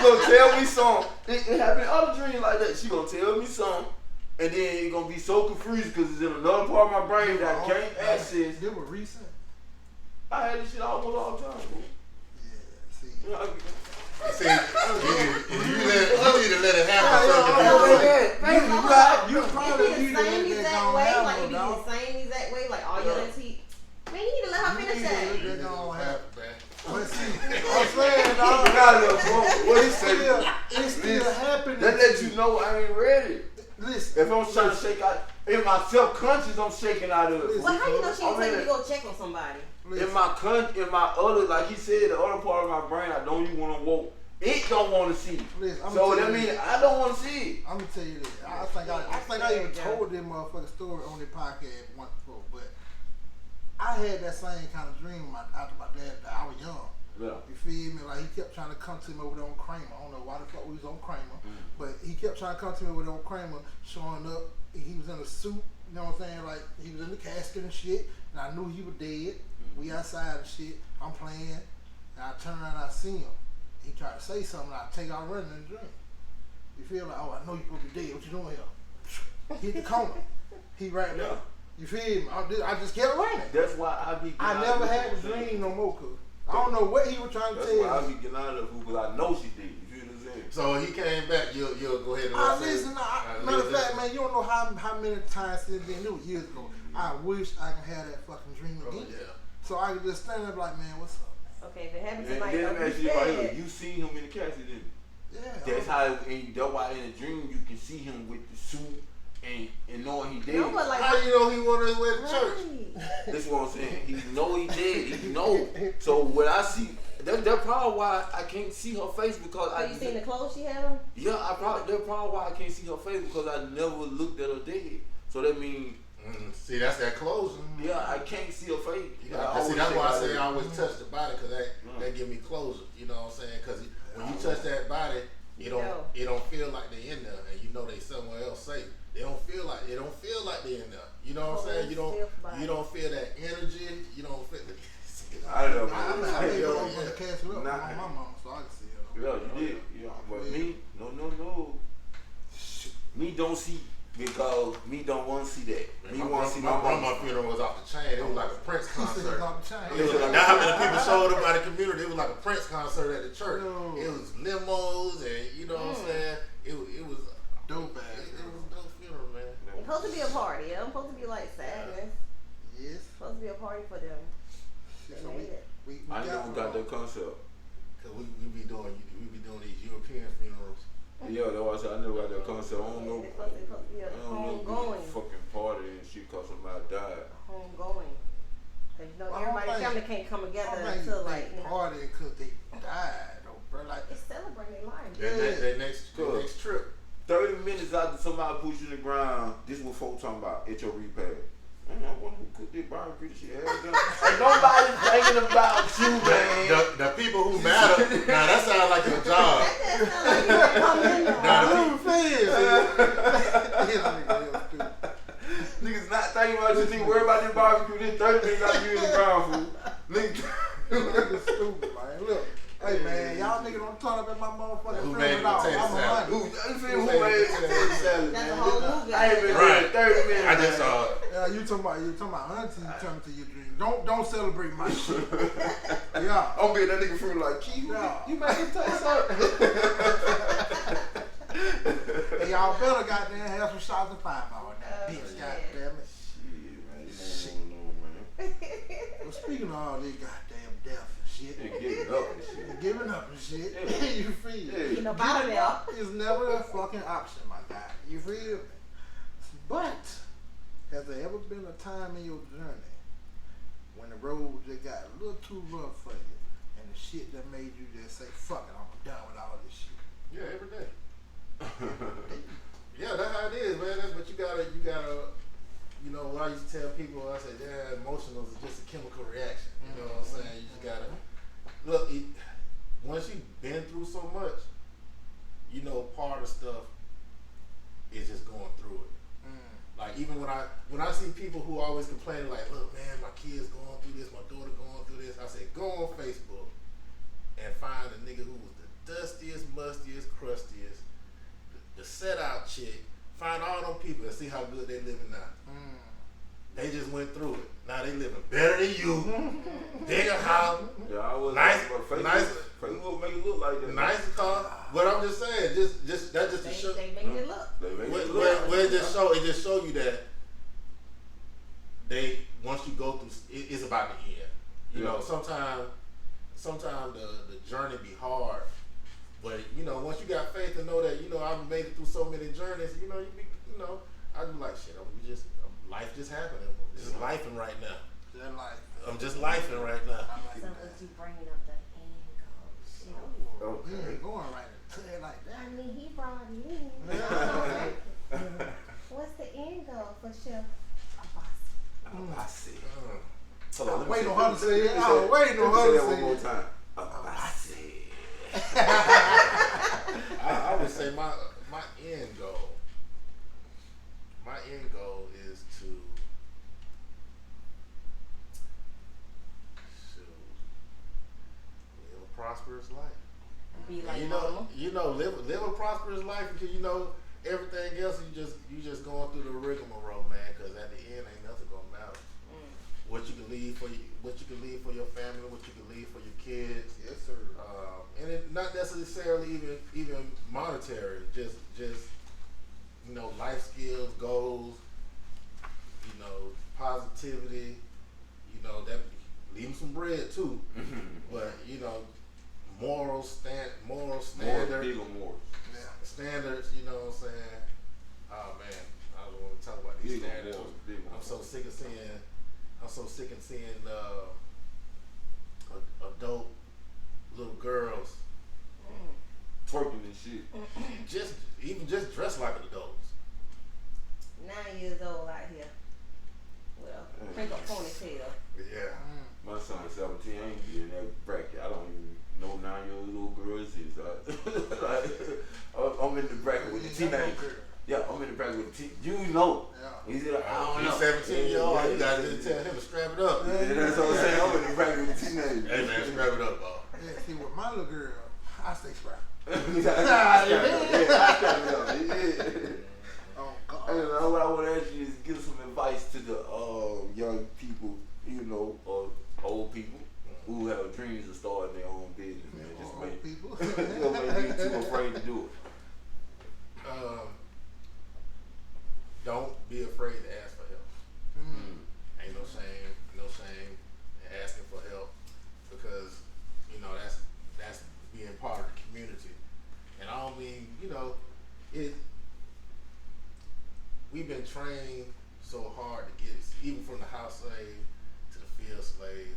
gonna tell me something. It happened in other dreams like that. She gonna tell me something, and then it gonna be so confused because it's in another part of my brain that I can't access. They were recent. I had this shit almost all the time, bro. Yeah, see. You know, See, you need to let it happen. You probably need the same exact way, like it be the same exact way, like all your auntie. Man, you need to let her finish that. But see, I'm saying, dog, what he say? It's still happening. That let you know I ain't ready. Listen, If I'm trying to shake out, in my self-conscious, I'm shaking out of it. Well, how you know she ain't telling you to go check on somebody? In my other, like he said, the other part of my brain, I don't even want to woke. It don't want to see. Listen, So that means I don't want to see it. I'm gonna tell you this. I think I even told this motherfucking story on the podcast once before, but I had that same kind of dream after my dad died. I was young. Yeah. You feel me? Like he kept trying to come to me over there on Kramer. I don't know why the fuck we was on Kramer, but he kept trying to come to me over there on Kramer, showing up. He was in a suit. You know what I'm saying? Like he was in the casket and shit, and I knew he was dead. We outside and shit. I'm playing, and I turn around and I see him. He tried to say something, and I take out running in the dream. You feel like, oh, I know you're supposed to be dead. What you doing here? Hit the corner. He right there. You feel me? I just kept running. That's why I never had the dream no more, cause I don't know what he was trying to tell me. That's why I be getting out of it, because I know she did. You feel what I'm saying? So when he came back, you'll go ahead and listen. Matter of fact, man, you don't know how many times since then. It was years ago. I wish I could have that fucking dream again. So I could just stand up like, man, what's up? Okay, if it happens And tonight, then you see him in the casket, didn't you? Yeah. That's how, and that's why in the dream you can see him with the suit and knowing he dead. No, but like, how you know he wanted his way to church? That's what I'm saying. He know he dead. He know. So what I see, that's probably why I can't see her face because you seen the clothes she had on? Yeah, that's probably why I can't see her face because I never looked at her dead. So that means. See, that's that closure. Yeah, I can't see her face. See, that's why I say I always touch the body because that give me closure. You know what I'm saying? Because when you touch that body, it don't feel like they in there, and you know they somewhere else safe. They don't feel like they in there. You know what I'm saying? You don't feel that energy. You don't feel. I don't know. I'm going to cast it up on my mama so I can see it. Yeah, you did. Yeah, but me, no. Me don't see. Because me don't want to see that. Me want to see my grandma funeral was off the chain. It was like a Prince concert. That's how many people showed up at the community. It was like a Prince concert at the church. It was limos and you know what I'm saying. It was dope ass. It was a dope funeral, man. It's supposed to be a party. It's supposed to be like sadness. Yes. It's supposed to be a party for them. So we I never got that concept. Cause we be doing these European funerals. Yeah, that's why I said I never got that concept. I don't know. It's supposed to be a homegoing. Fucking party and shit because somebody died. Homegoing. Cause you know everybody's family can't come together until like party because they died though, bro. Like it's celebrating life. Their next trip. 30 minutes after somebody puts you in the ground, this is what folks talking about at your repast. I wonder who cooked this barbecue shit. And nobody's thinking about you, man. The people who matter. Now that sounds like your job. Niggas not thinking about you. Niggas worry about this barbecue. This 30 minutes after you in the ground, fool. Niggas stupid, man. Look. Hey man, y'all niggas don't turn up at my motherfucking funeral. I'm a hundred. Who made potato salad? That's a whole movie. I ain't been right. 30 minutes. I just saw it. Yeah, you talking about auntie, you tell me to your dream. Don't celebrate my shit. Yeah. I'm being that nigga funeral like, Key, you made potato salad. Hey, y'all better goddamn have some shots of fireball now. Bitch, goddamn it. Shit, man. Well, speaking of all this goddamn death and shit. And giving up and shit. You feel it? You know, bottom up is never a fucking option, my guy. You feel me? But has there ever been a time in your journey when the road just got a little too rough for you and the shit that made you just say, fuck it, I'm done with all this shit? Yeah, every day. Yeah, that's how it is, man. But you gotta you know, what I used to tell people, I said, yeah, emotional is just a chemical reaction. You know what I'm saying? You just gotta look. Once you've been through so much, you know, part of stuff is just going through it. Like even when I see people who always complain, like, look, man, my kid's going through this, my daughter going through this. I say, go on Facebook and find a nigga who was the dustiest, mustiest, crustiest, the set out chick. Find all them people and see how good they living now. They just went through it. Now they living better than you. Bigger house. Yeah, I was nice. Facebook make it look like that. Nice car. But I'm just saying, just that just to show. They make it look. Where it just show you that they once you go through, it's about the end. You know, sometimes the journey be hard, but you know, once you got faith to know that, you know, I've made it through so many journeys. You know, I be like, shit. Life just happening. Just lifing right now. I'm just lifing right now. So was you bringing up the end goal? We ain't going right to it like that. I mean, he brought it in. What's the end goal for Chef Abasi? Hold on, Wait on her to say it. I'm waiting on her to say it. One more time. Abasi. I would say my end goal. My end goal is to live a prosperous life. Be like mama. Live a prosperous life because you know everything else. You just going through the rigmarole, man. Because at the end, ain't nothing gonna matter. What you can leave for your family, what you can leave for your kids. Yes, sir. And it not necessarily even monetary. Just you know, life skills, goals. You know, positivity. You know that leave them some bread too. But you know, moral standards. Yeah. Standards. You know what I'm saying? Oh man, I don't want to talk about these standards. I'm so sick of seeing adult little girls Twerking and shit. just dressed like adults. 9 years old out here. Well, crank up ponytail. Yeah. My son is 17. I ain't get in that bracket. I don't even know 9-year-old girls is. I'm in the bracket with the teenagers. Yeah, I'm in the bracket with the you know. Yeah. He's like, I don't know. He's 17-year-old. You gotta just tell him to strap it up. Yeah, that's what I'm saying. I'm in the bracket with the teenagers. Hey man, strap it up, bro. Yeah, see, with my little girl, I stay strapped. I Oh, God. And what I want to ask you is give some advice to the young people, you know, or old people who have dreams of starting their own business, man. Just make people. Don't be too afraid to do it. Don't be afraid to ask for help. Ain't no shame in asking for help because you know that's being part of the community. And I don't mean, you know, we've been trained so hard to get it, even from the house slave to the field slave,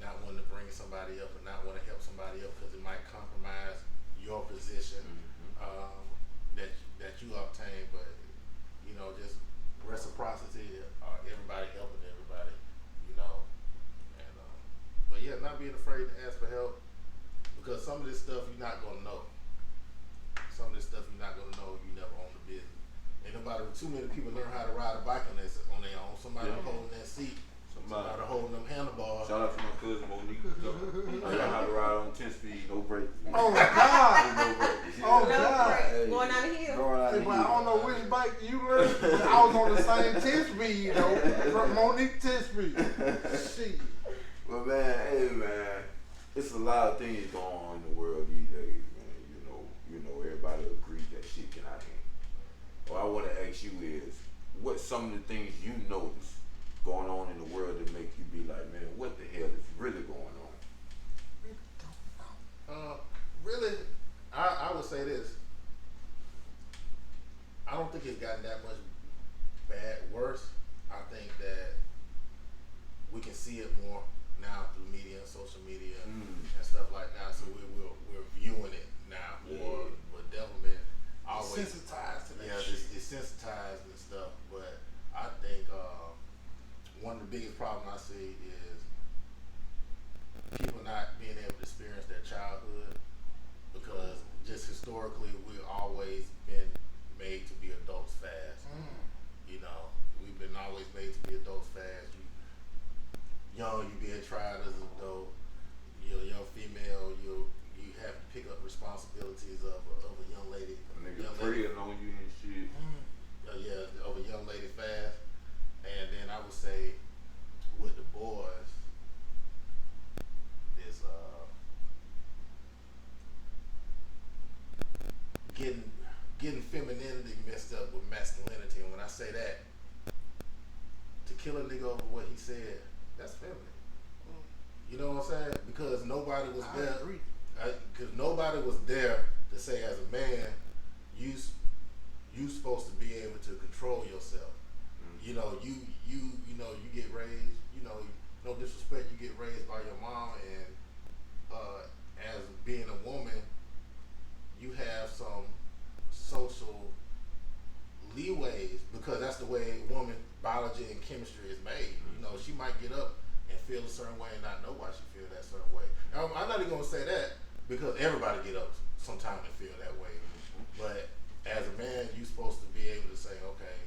not wanting to bring somebody up and not want to help somebody up because it might compromise your position that you obtain. But you know, just reciprocity, everybody helping everybody, you know. And but yeah, not being afraid to ask for help because some of this stuff you're not gonna know. Some of this stuff you're not gonna know if you never own the business. Ain't too many people learn how to ride a bike on their own. Somebody holding that seat. Somebody holding them handlebars. Shout out to my cousin Monique. I learned how to ride on 10-speed, no brakes. Oh my God! No brakes. Oh No God! break. Going down the hill. Hey, but I don't know which bike you learned. I was on the same 10-speed, you know. Monique 10-speed. Shit. Well, man, hey, man, it's a lot of things going on in the world these days, man. You know, everybody agrees that shit cannot end. What I want to ask you is, what's some of the things you notice going on in the world that make you be like, man, what the hell is really going on? Really, I would say this. I don't think it's gotten that much worse. I think that we can see it more now through media and social media and stuff like that. So we're viewing it now more. But development always Desensitized to that yeah, shit. desensitized and stuff. But I think historically, we've always been made to be adults fast. You know, we've been always made to be adults fast. You being tried as an adult. You're a young female. You have to pick up responsibilities of a young lady. A nigga preying on you and shit. Of a young lady fast. And then I would say with the boys, is getting femininity mixed up with masculinity. And when I say that, to kill a nigga over what he said, that's feminine. You know what I'm saying? Because nobody was there. Because nobody was there to say, as a man, you supposed to be able to control yourself. You know, you get raised. You know, no disrespect, you get raised by your mom, and as being a woman, you have some social leeways because that's the way woman biology and chemistry is made. You know, she might get up and feel a certain way and not know why she feels that certain way. Now, I'm not even gonna say that because everybody get up sometime and feel that way. But as a man, you're supposed to be able to say, okay,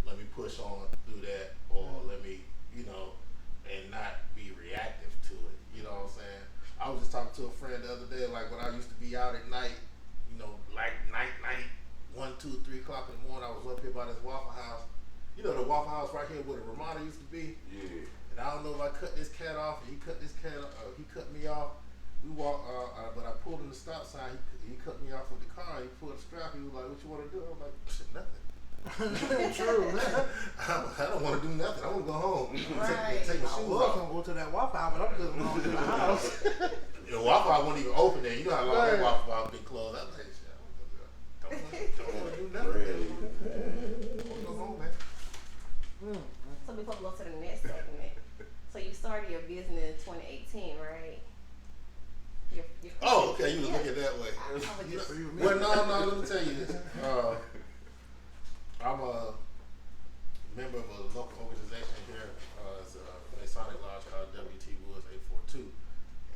let me push on through that, or let me, you know, and not be reactive to it. You know what I'm saying? I was just talking to a friend the other day, like when I used to be out at night, you know, like night, 1, 2, 3 o'clock in the morning, I was up here by this Waffle House. You know the Waffle House right here where the Ramada used to be? Yeah. And I don't know if I cut this cat off, and he cut me off. We walked, but I pulled in the stop sign. He cut me off with the car. He pulled the strap. He was like, "What you want to do?" I'm like, "Shit, nothing." True, man. I don't want to do nothing. I want to go home. Right. Take my I shoes was off. gonna go to that Waffle House, but I'm just going to the house. The Waffle House wasn't even open there. You know how long that Waffle House been closed. I'm like, shit, don't want to do nothing. I want to go home, man. So before we go to the next segment, so you started your business in 2018, right? Oh, okay. You was looking that way. Well, no. Let me tell you this. I'm a member of a local organization here. It's a Masonic Lodge called WT Woods 842,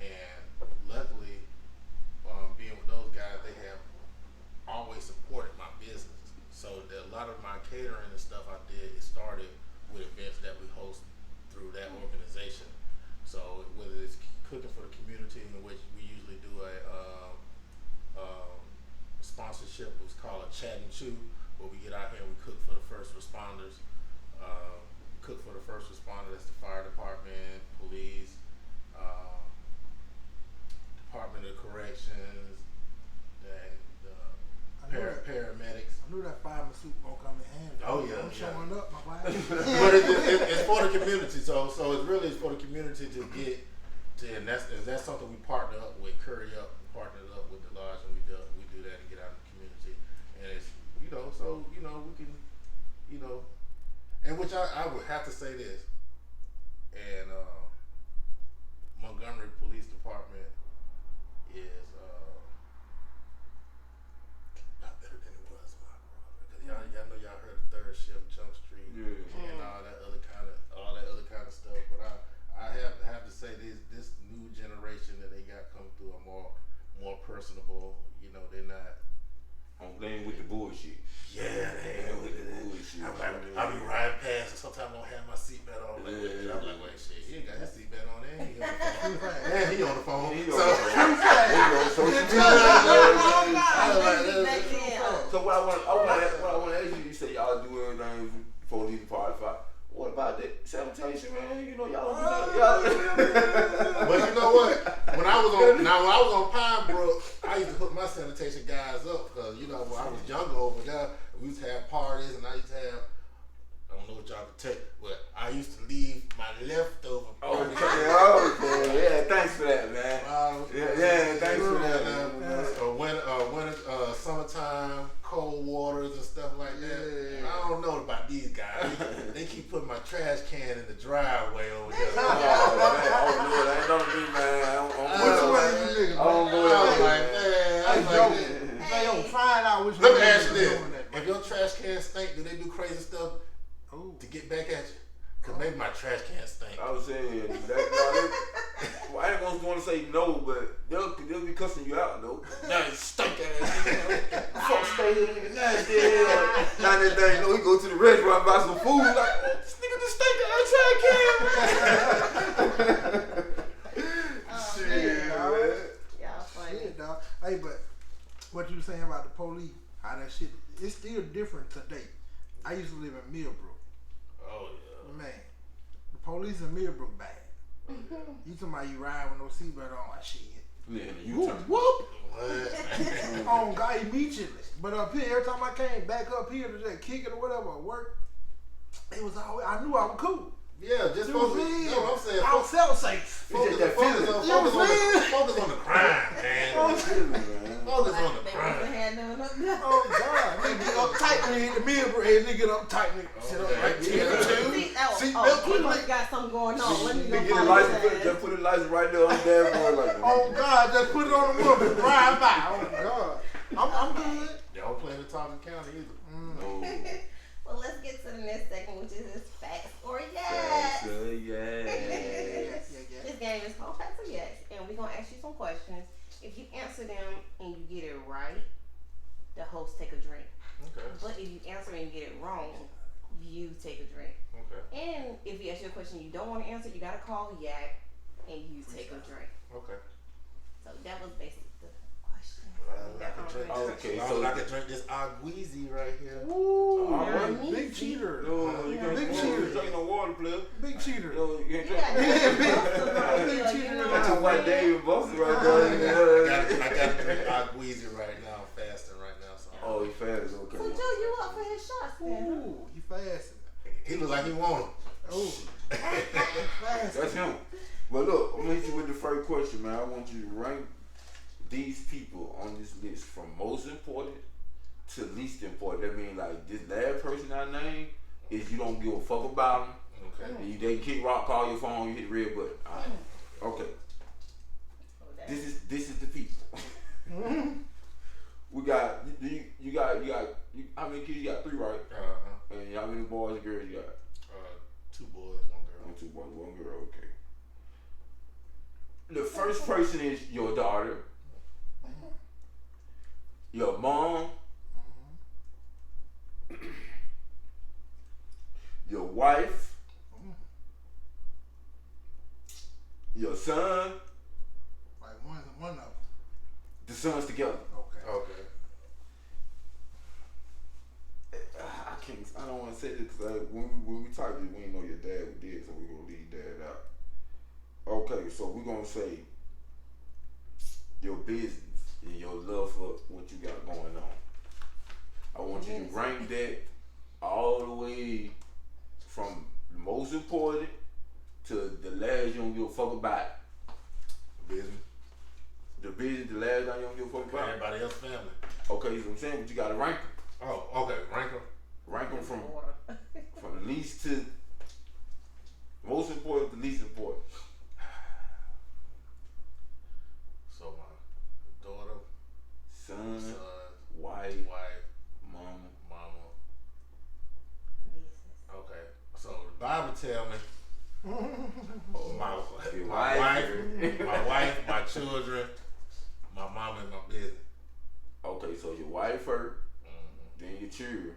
and luckily, being with those guys, they have always supported my business. So a lot of my catering and stuff I did, it started with events that we host through that organization. So whether it's cooking for the community, in which we usually do a sponsorship, it's called a Chat and Chew, where we get out here and we cook for the first responders. That's the fire department, police, Department of Corrections, paramedics. I knew that fireman suit gonna come in handy. Oh yeah, I'm showing up, my wife. But it's for the community, so it's for the community to get to, and that's something we partner up with, Curry Up, partnered up with the lodge, and we do that and get out in the community, and it's we can, and which I would have to say this, and Montgomery Police Department is not better than it was when I grew up, because y'all know y'all heard the third shift, Jump Street, and all that other kind of stuff. But I have to say this new generation that they got coming through are more personable. You know, they're not. They ain't with the bullshit. Yeah, they ain't with the bullshit. I be riding past and sometimes I don't have my seatbelt on. I'm like, wait, shit, he ain't got his seatbelt on there. He on the phone. So what I want to ask you, you say y'all do everything before leaving Party 5. What about that sanitation, man? You know, y'all do that. But you know what? When I was on Pine Brook, I used to hook my sanitation guys up because, you know, when I was younger over there, we used to have parties and I used to have, I don't know what y'all could take, but I used to leave my leftover parties. Okay, yeah, thanks for that, man. Thanks for that, man. Summertime, cold waters and stuff like that. Yeah. I don't know about these guys. They keep putting my trash can in the driveway over here. That ain't nothing to me, man. Find out which Let one me ask you is this. doing that. If your trash can stink, do they do crazy stuff to get back at you? Cause maybe my trash can stink. I was saying well, I ain't gonna say no, but they'll be cussing you out though. Nah, stink ass nigga. Fuck stay here, nigga. Nasty hell. Now that thing, he go to the restaurant buy some food. Like, this nigga just stink ass trash can. Shit, man. Y'all funny. Shit, dog. Hey, but what you saying about the police? How that shit? It's still different today. I used to live in Millbrook. Oh yeah. Man, the police in Millbrook bad. You talking about you ride with no seatbelt on? Shit. Yeah, you Whoop, turn. whoop. What? On God immediately. But up here, every time I came back up here to that kick it or whatever, or work, it was always, I knew I was cool. Yeah, just You know what focus. I'm saying? You know what I'm saying? I was self-safe. It's just that feeling. You know what I'm saying? Focus on the crime, man. Focus on the They crime. wasn't had none up there. Oh God, nigga get uptight when you hit the Millbrook, and nigga get uptight, nigga sit up right there. He must got something going on. Let me go Get a find license, his ass. just put a license right there on the dashboard like that. Oh God, just put it on the woman, drive by. Oh God, I'm good. Y'all play in Thompson County either. No. Well, let's get to the next segment, which is facts or yes. Facts or yes. This game is called Facts or Yes, and we're gonna ask you some questions. If you answer them and you get it right, the host take a drink. Okay. But if you answer and get it wrong, you take a drink. Okay. And if you ask you a question you don't want to answer, you gotta call Yak and you take a drink. Okay. So that was basically the question. Okay, So I can drink this Agueezy right here. Ooh, Alright. big cheater. No, you can't Big drink cheater. drink no water, player. Big cheater. No, you can't You drink. got That's a white David Buster right there. I got to drink Agueezy right now. I'm fasting right now. So. Oh, he fast, okay. So Joe, you up for his shots then? Ooh, he fasting. He look like he want Oh, That's him. But look, I'm gonna hit you with the first question, man. I want you to rank these people on this list from most important to least important. That means like this last person I named is you don't give a fuck about them. Okay. And you they kick rock, call your phone, you hit the red button. All right. Okay. This is the people. We got you got how many kids you got? 3, right? And how many boys and girls you got? 2 boys, 1 girl. 2 boys, 1 girl. Okay. The first person is your daughter, your mom, your wife, your son. like one of them. The sons together. Okay. Okay. I don't want to say this because when we typed it, we didn't know your dad did, so we're gonna leave dad out. Okay, so we're gonna say your business and your love for what you got going on. I want you to rank that all the way from the most important to the last you don't give a fuck about. Business. The business, the last thing you don't give a fuck about. Everybody else family. Okay, so I'm saying, but you gotta rank them. Oh, okay. Rank them. Rank them from the least to most important to least important. So my daughter, Son, son, wife, mama. Okay. So the Bible tell me my Your wife, my children, my mama, and my business. Okay, so your wife first, then your children.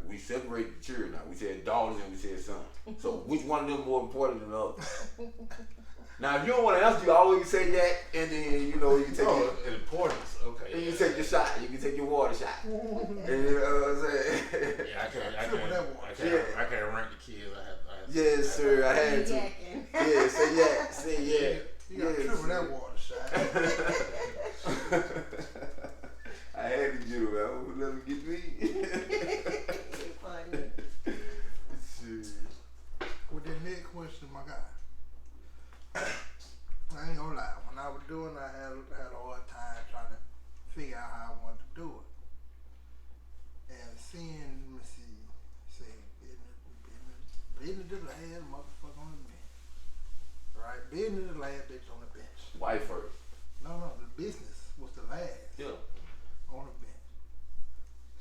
We separated the children now. We said daughters and we said sons. So which one of them more important than the other? Now if you don't want to answer, you always say that, and then you can take Importance. Okay. and you take your shot. You can take your water shot. And you know what I'm saying? Yeah, I can't rank the kids. I have Yes, sir. I had to. Yakking. Yeah, say yeah. You got to triple that water shot. I had to do it. I would let him get me. Funny. With the next question, my guy. I ain't gonna lie. When I was doing, I had a hard time trying to figure out how I wanted to do it. And seeing, let me see, business the last motherfucker on the bench. Right? Business the last bitch on the bench. Wife first. No, the business was the last. Yeah. On the bench.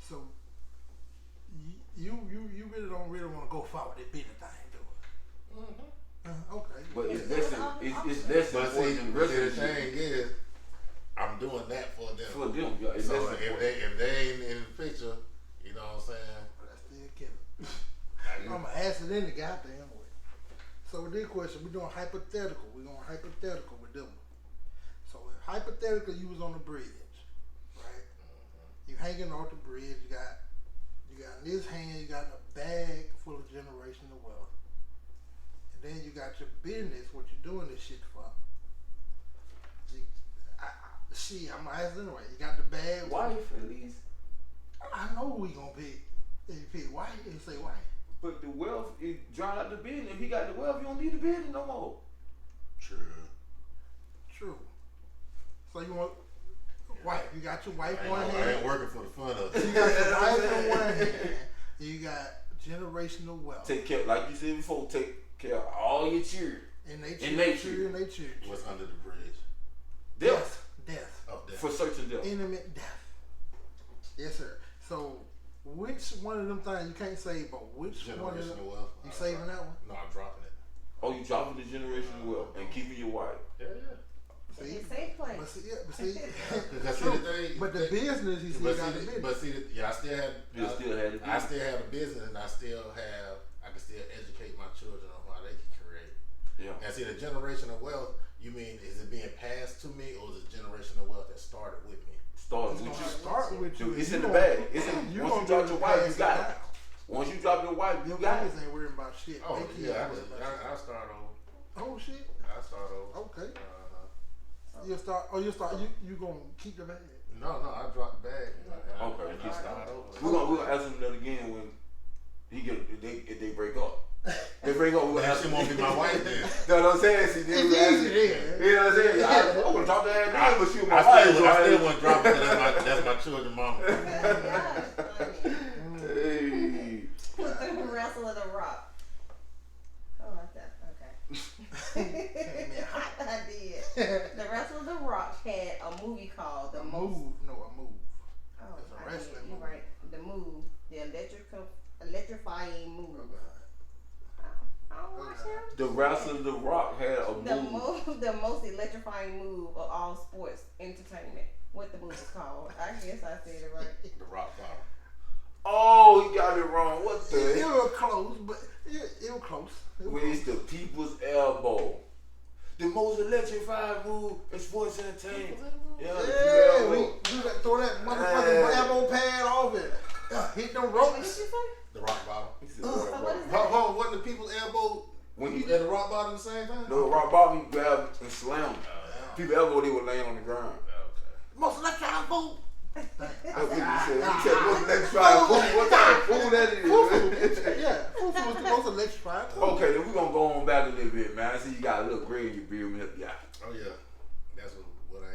So you really don't want to go forward with that business thing, the thing is, I'm doing that for them. For them, yeah. So if they ain't in the picture, you know what I'm saying? That's still killing. I'm gonna ask it in the goddamn way. So with this question, we're doing hypothetical. We're going hypothetical with them. So if hypothetical, you was on the bridge, right? You hanging off the bridge. You got in this hand, you got a bag full of generational wealth, and then you got your business. What you doing this shit for? I'm gonna ask anyway. You got the bag. Wife at least. I know who we gonna pick. If you pick white, you say white. But the wealth is drawing out the business. If he got the wealth, you don't need the business no more. True. So you want wife? You got your wife one I hand. ain't working for the fun of You it. got your wife on one hand. You got generational wealth. Take care, like you said before. Take care of all your children. And they children. What's under the bridge? Death. Death. Oh, death. For certain death. Intimate death. Yes, sir. So which one of them things you can't save, but which one of them? Generational wealth. You saving that one? No, I'm dropping it. Oh, you dropping the generational wealth and keeping your wife. Yeah. See, It's a safe place. but see, That's the thing. but the business, he still got the business. But see, I still have. You still had it. I still have a business, and I can still educate my children on how they can create. Yeah. And see, the generational wealth, you mean, is it being passed to me, or is it generational wealth that started with me? Started It's with gonna you. start with you. Dude, it's You in the gonna- bag. It's in. you Once you gonna drop be your able to wife, pass you got it. down. Once you drop your wife, you Your got kids it. ain't worrying about shit. Oh, They kids yeah, worrying about shit. I start over. Oh shit. I start over. Okay. You gonna keep the bag? No, I dropped the bag. Okay. I start over. We're gonna ask him that again when if they break up. They break up. We're gonna ask She him. won't be my wife then. You know what I'm saying? See, then It's we ask easy him. then. You know what I'm saying? I'm gonna drop that name, but she was my I wife. still want to drop it because that's my children's mama. Hey. Put the wrestle of the rock. Oh, like that. Okay. I did. The Wrestle of the Rock had a movie called The Most. A move. Oh, It's a I did. wrestling You're movie. right. The move. The electrifying move. I don't watch him. The Wrestle of the Rock had a movie. The most electrifying move of all sports entertainment. What the movie is called? I guess I said it right. The rock bottom. Oh, he got it wrong. What It the? was close, but it was close. When it's the people's elbow. The most electrifying move in sports entertainment. Yeah, Yeah, we elbow. throw that motherfucking elbow pad off it. Hit them What did you ropes. say? The rock bottom. He said, So what is Hold that? on, wasn't the people's elbow when and he the rock bottom at the same time? no rock bottom, he grabbed and slammed. People elbow, they were laying on the ground. Most electrifying food. That's what he said. He said, "What's electrifying food? What kind of food that is?" Yeah, fufu was the most electrifying food. Okay, then we're gonna go on back a little bit, man. I see you got a little gray in your beard. Help you out. Oh yeah, that's what I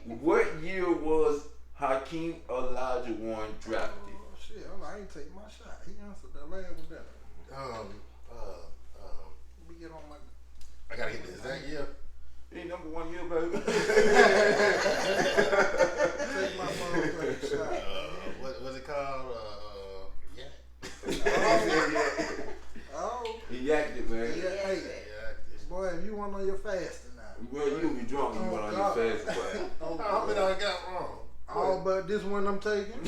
ain't. What year was Hakeem Olajuwon drafted? Oh shit, I ain't take my shot. He answered that last one better. Let me get on my. I gotta get the exact year. He ain't number 1 year, baby. Take my motherfucking shot. What's it called? Oh, He yacked it, man. yeah, hey, boy, if you want on your fasting now. Well, you gonna be drunk when you went on your fast, boy. How many I got wrong? All but this one I'm taking.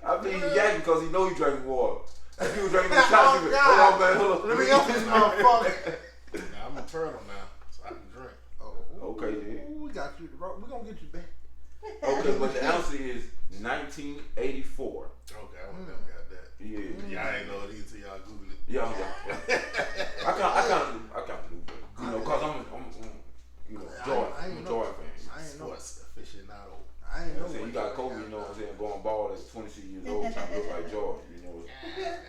I think he yacked because he know he drinking water. If he was drinking the shots, he would, hold on, man, hold on. Let me help this motherfucker. Now I'm a turtle now, so I can drink. Okay, then. We got you. We're gonna get you back. Okay, but the answer is 1984. Okay, I would've never got that. Yeah. Y'all ain't know it either till y'all Google it. Yeah. I can't do it. You know, cause I'm Jordan. I'm a Jordan fan. I ain't know. Sports aficionado. I ain't You know know. what I'm saying? You got Kobe, you know what I'm saying, going ball at 26 years old, trying to look like Jordan, you know.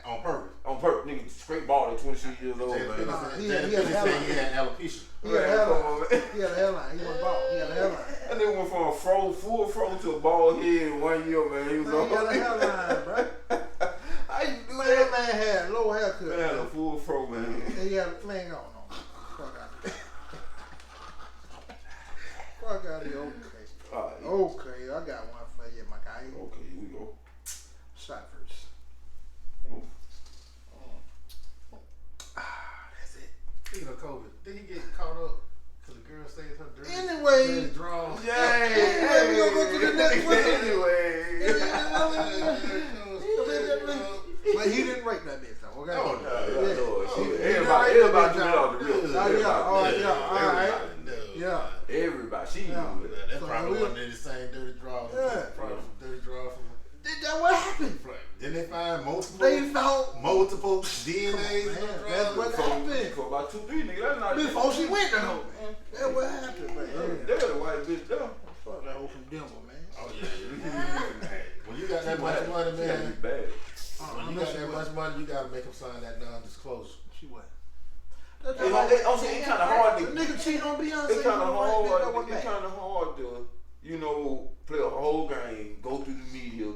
On purpose. On purpose, nigga, straight ball at 26 years old, man. he had alopecia. He had a hairline. He had a hairline. He went bald. He had a hairline. That nigga went from a full fro to a bald head in 1 year, man. He was Man, he had a hairline, bro. How you do Man, that? that man had a low haircut. Man had a full fro, man. And he had a man on. Fuck out of here. Fuck out of here. Okay. Alright. Okay, I got one for you, my guy. Okay, here we go. Shot first. Ooh. That's it. Speaking of COVID, did he get Anyway. But he didn't rape that bitch though, okay? Oh, no. Everybody do it off the real. Yeah. Everybody. She knew it. That probably wasn't in the same dirty drawers. Yeah. Probably some dirty drawers from That what happened? Didn't they find multiple? They found multiple DNAs. That's what happened. For about 2-3 niggas. That's not Before she went to home. That's what happened, man. They're the white bitch though. Fuck that hoe from Denver, man. Oh yeah. When you got that much money, man. Bad. When you got that much money, you gotta make them sign that non-disclosure. She what? It's kind of hard to. Nigga cheat on Beyonce. It's kind of hard. It's kind of hard to, play a whole game, go through the media,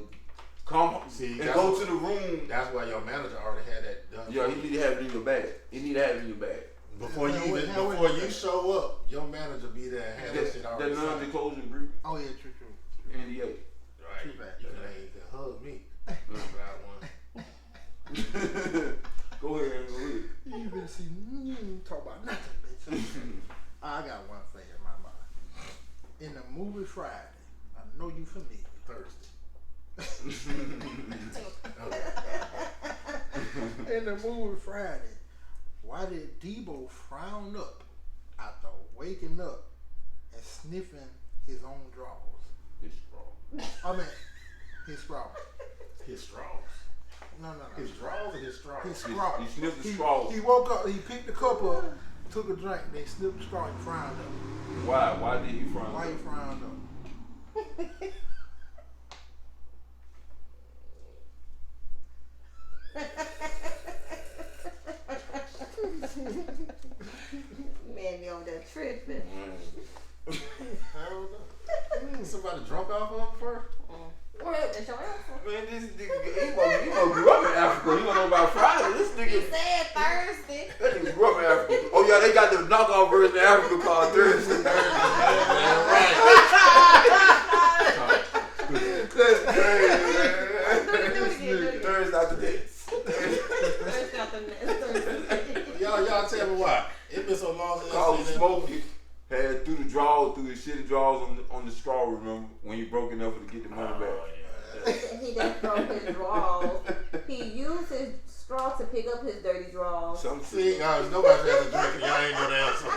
come and go to the room. That's why your manager already had that done. Yeah, you need to have it in your bag. You need to have it in your bag. Before you show up, your manager be there and have that shit already. That non-disclosure agreement. Oh yeah, true. NDA. Right. Too bad. You can hug me. Go ahead. You been see talk about nothing, bitch. I got one thing in my mind. In the movie Friday, I know you familiar. Thursday. In the movie Friday, why did Debo frown up after waking up and sniffing his own drawers? His straw. I mean, his straw. His straws. No. His drawers or his straws? His straw. He sniffed the straws. He woke up, he picked the cup up, took a drink, then sniffed the straw and frowned up. Why? Why did he frown? Why he frowned up? Man, be over there tripping. I don't know. Somebody drunk off of him first? What? That's your answer. Man, this nigga, he grew up in Africa. You don't know about Friday. This He nigga. said Thursday. That nigga grew up in Africa. Oh yeah, they got the knockoff version of Africa called Thursday. Thursday after this. Thursday after next. Y'all tell me why. It been so long since Called I seen Smokey. Had through the shitty drawers on the straw, remember? When you broke enough to get the money back. He didn't throw his drawers. He used his straw to pick up his dirty drawers. See, nobody has a drink and y'all ain't know the answer.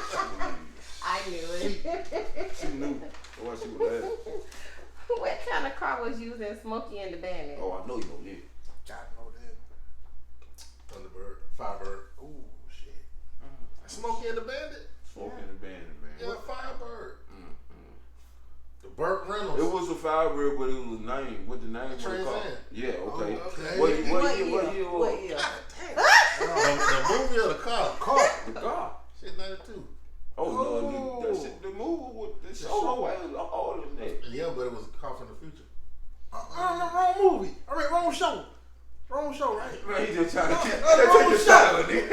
I knew it. She knew. Why she was laughing. What kind of car was using Smokey and the Bandit? Oh, I know you know this. Gotta know that. Thunderbird, Firebird. Ooh, shit. Smokey and the Bandit? Smokey and the Bandit, man. Yeah, Firebird. The Burt Reynolds. It was a Firebird, but it was a name. What the name was called? Yeah, okay. Oh, okay. What year? What year? The movie or the car? The car. Shit, 92. Oh, no, that shit, the movie with the show. All of that. Yeah, but it was a car from the future. The wrong movie. I mean, wrong show. Wrong show, right? Man, he just trying to take wrong the show. shot with it.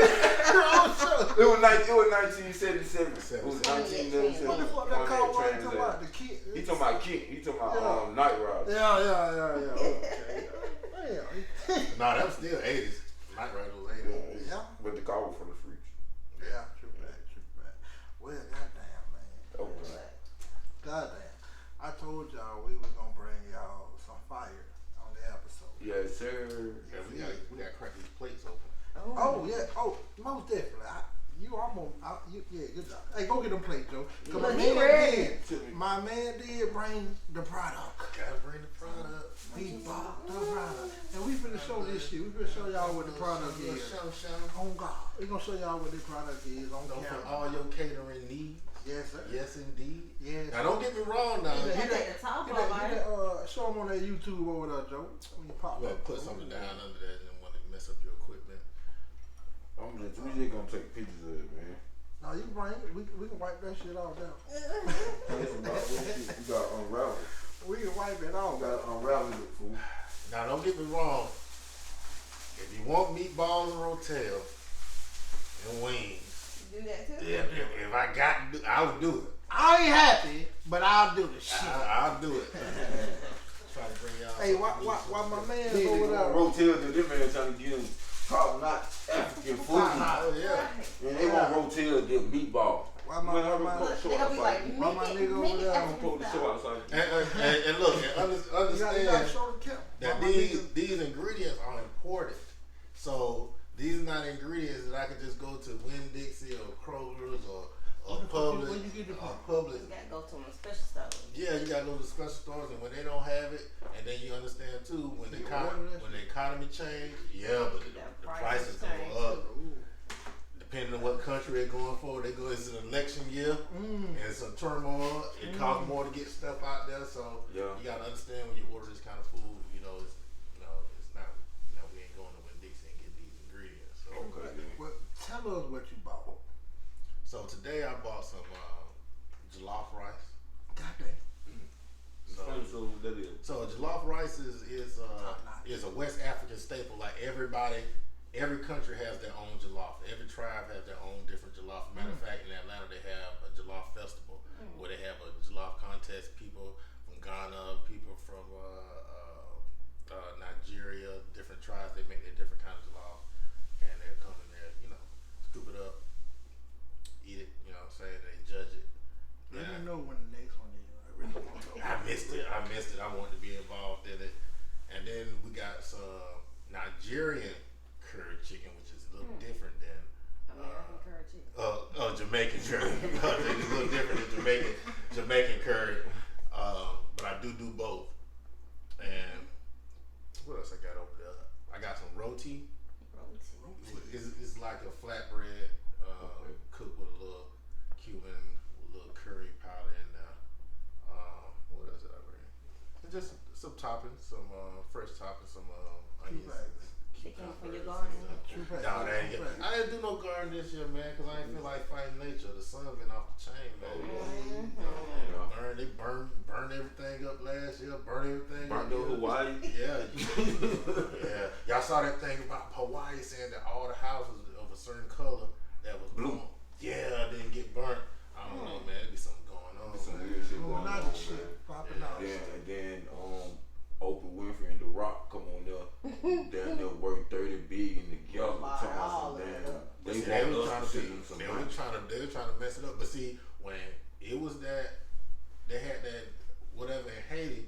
Wrong show. It was 1977. It was 1977. What the fuck that car was? He talking about the kid? He talking about King. He talking about Night Rider. Yeah. Okay. Damn. Nah, that was still 80s. Night Rider was 80s. Yeah. But the car was from the freaks. Yeah, true that. Well, goddamn, man. Oh, Goddamn. I told y'all we was gonna bring y'all some fire on the episode. yes, sir. Yeah, we gotta crack these plates open. Oh yeah. Oh, most definitely. Good job. Hey, go get them plates, Joe. Cause my man did bring the product. Gotta bring the product. We bought the product, and we finna show this shit. We finna show y'all what the product is. Show. On God, we gonna show y'all what the product is on For camera. all your catering needs. Yes, sir. Yes, indeed. Yes. Now, don't get me wrong now. Take the top off, right? Show them on that YouTube over there, Joe. When you pop You gotta up. put something down under that and then want to mess up your equipment. We just gonna take pictures of it, man. No, you bring it. We can wipe that shit off down. We got unravel. We can wipe it off. We got unravel it, fool. Now, don't get me wrong. If you want meatballs and rotel and wings, Do that too? if I got to do, I would do it. I ain't happy, but I'll do the shit. I'll do it. Try to bring y'all. Hey, why my man He over there? rotel to this man trying to get him top notch African food. Oh yeah. And they want rotel the meatball. Why my Man, I'm gonna Look, show they gonna be outside. like, My make nigga it over make it there, I'm gonna pull the show African outside. And look, and You understand gotta show the camp. that My these nigga- these ingredients are imported. So these are not ingredients that I could just go to Winn-Dixie or Kroger's or Publix. Where you get it from? Publix. You gotta go to them special stores. Yeah, you gotta go to the special stores, and when they don't have it, and then you understand too when the economy change, yeah, but the prices go up. Depending on what country they're going for, it's an election year, and it's some turmoil. It costs more to get stuff out there, so you gotta understand when you order this kind of food, it's not, we ain't going to Winn-Dixie and get these ingredients. So, Well, tell us what you bought. so today I bought some jollof rice. Goddamn. So that is. So jollof rice is a West African staple. Like every country has their own jollof. Every tribe has their own different jollof. Matter of fact, in Atlanta they have a jollof festival where they have a jollof contest. People from Ghana, people from Nigeria, different tribes. They make their different kind of jollof, and they come in there, scoop it up, eat it. You know what I'm saying? They judge it. Let me know when the next one is. I really want to know. I missed it. I wanted to be involved in it. And then we got some Nigerian curry chicken, which is a little different than American curry chicken. Jamaican curry. It's a little different than Jamaican curry. But I do both. And what else I got over there? I got some roti. It's like a flatbread cooked with a little Cuban, a little curry powder in there. What else did I bring? Just some toppings, some fresh toppings, some onions. Chicken for your garden. I didn't do no garden this year, man, because I didn't feel like fighting nature. The sun been off the chain, man. They burned everything up last year. Burned everything up. Burned over Hawaii. Yeah. Yeah. Y'all saw that thing about Hawaii saying that all the houses of a certain color that was blue. Didn't get burnt. I don't know, man. There be something going on. Some weird shit going on, man. Shit popping out. And then Oprah Winfrey and The Rock come on there. Damn, they'll work 30 billion together. They were trying to mess it up. But see, when it was that they had that whatever in Haiti,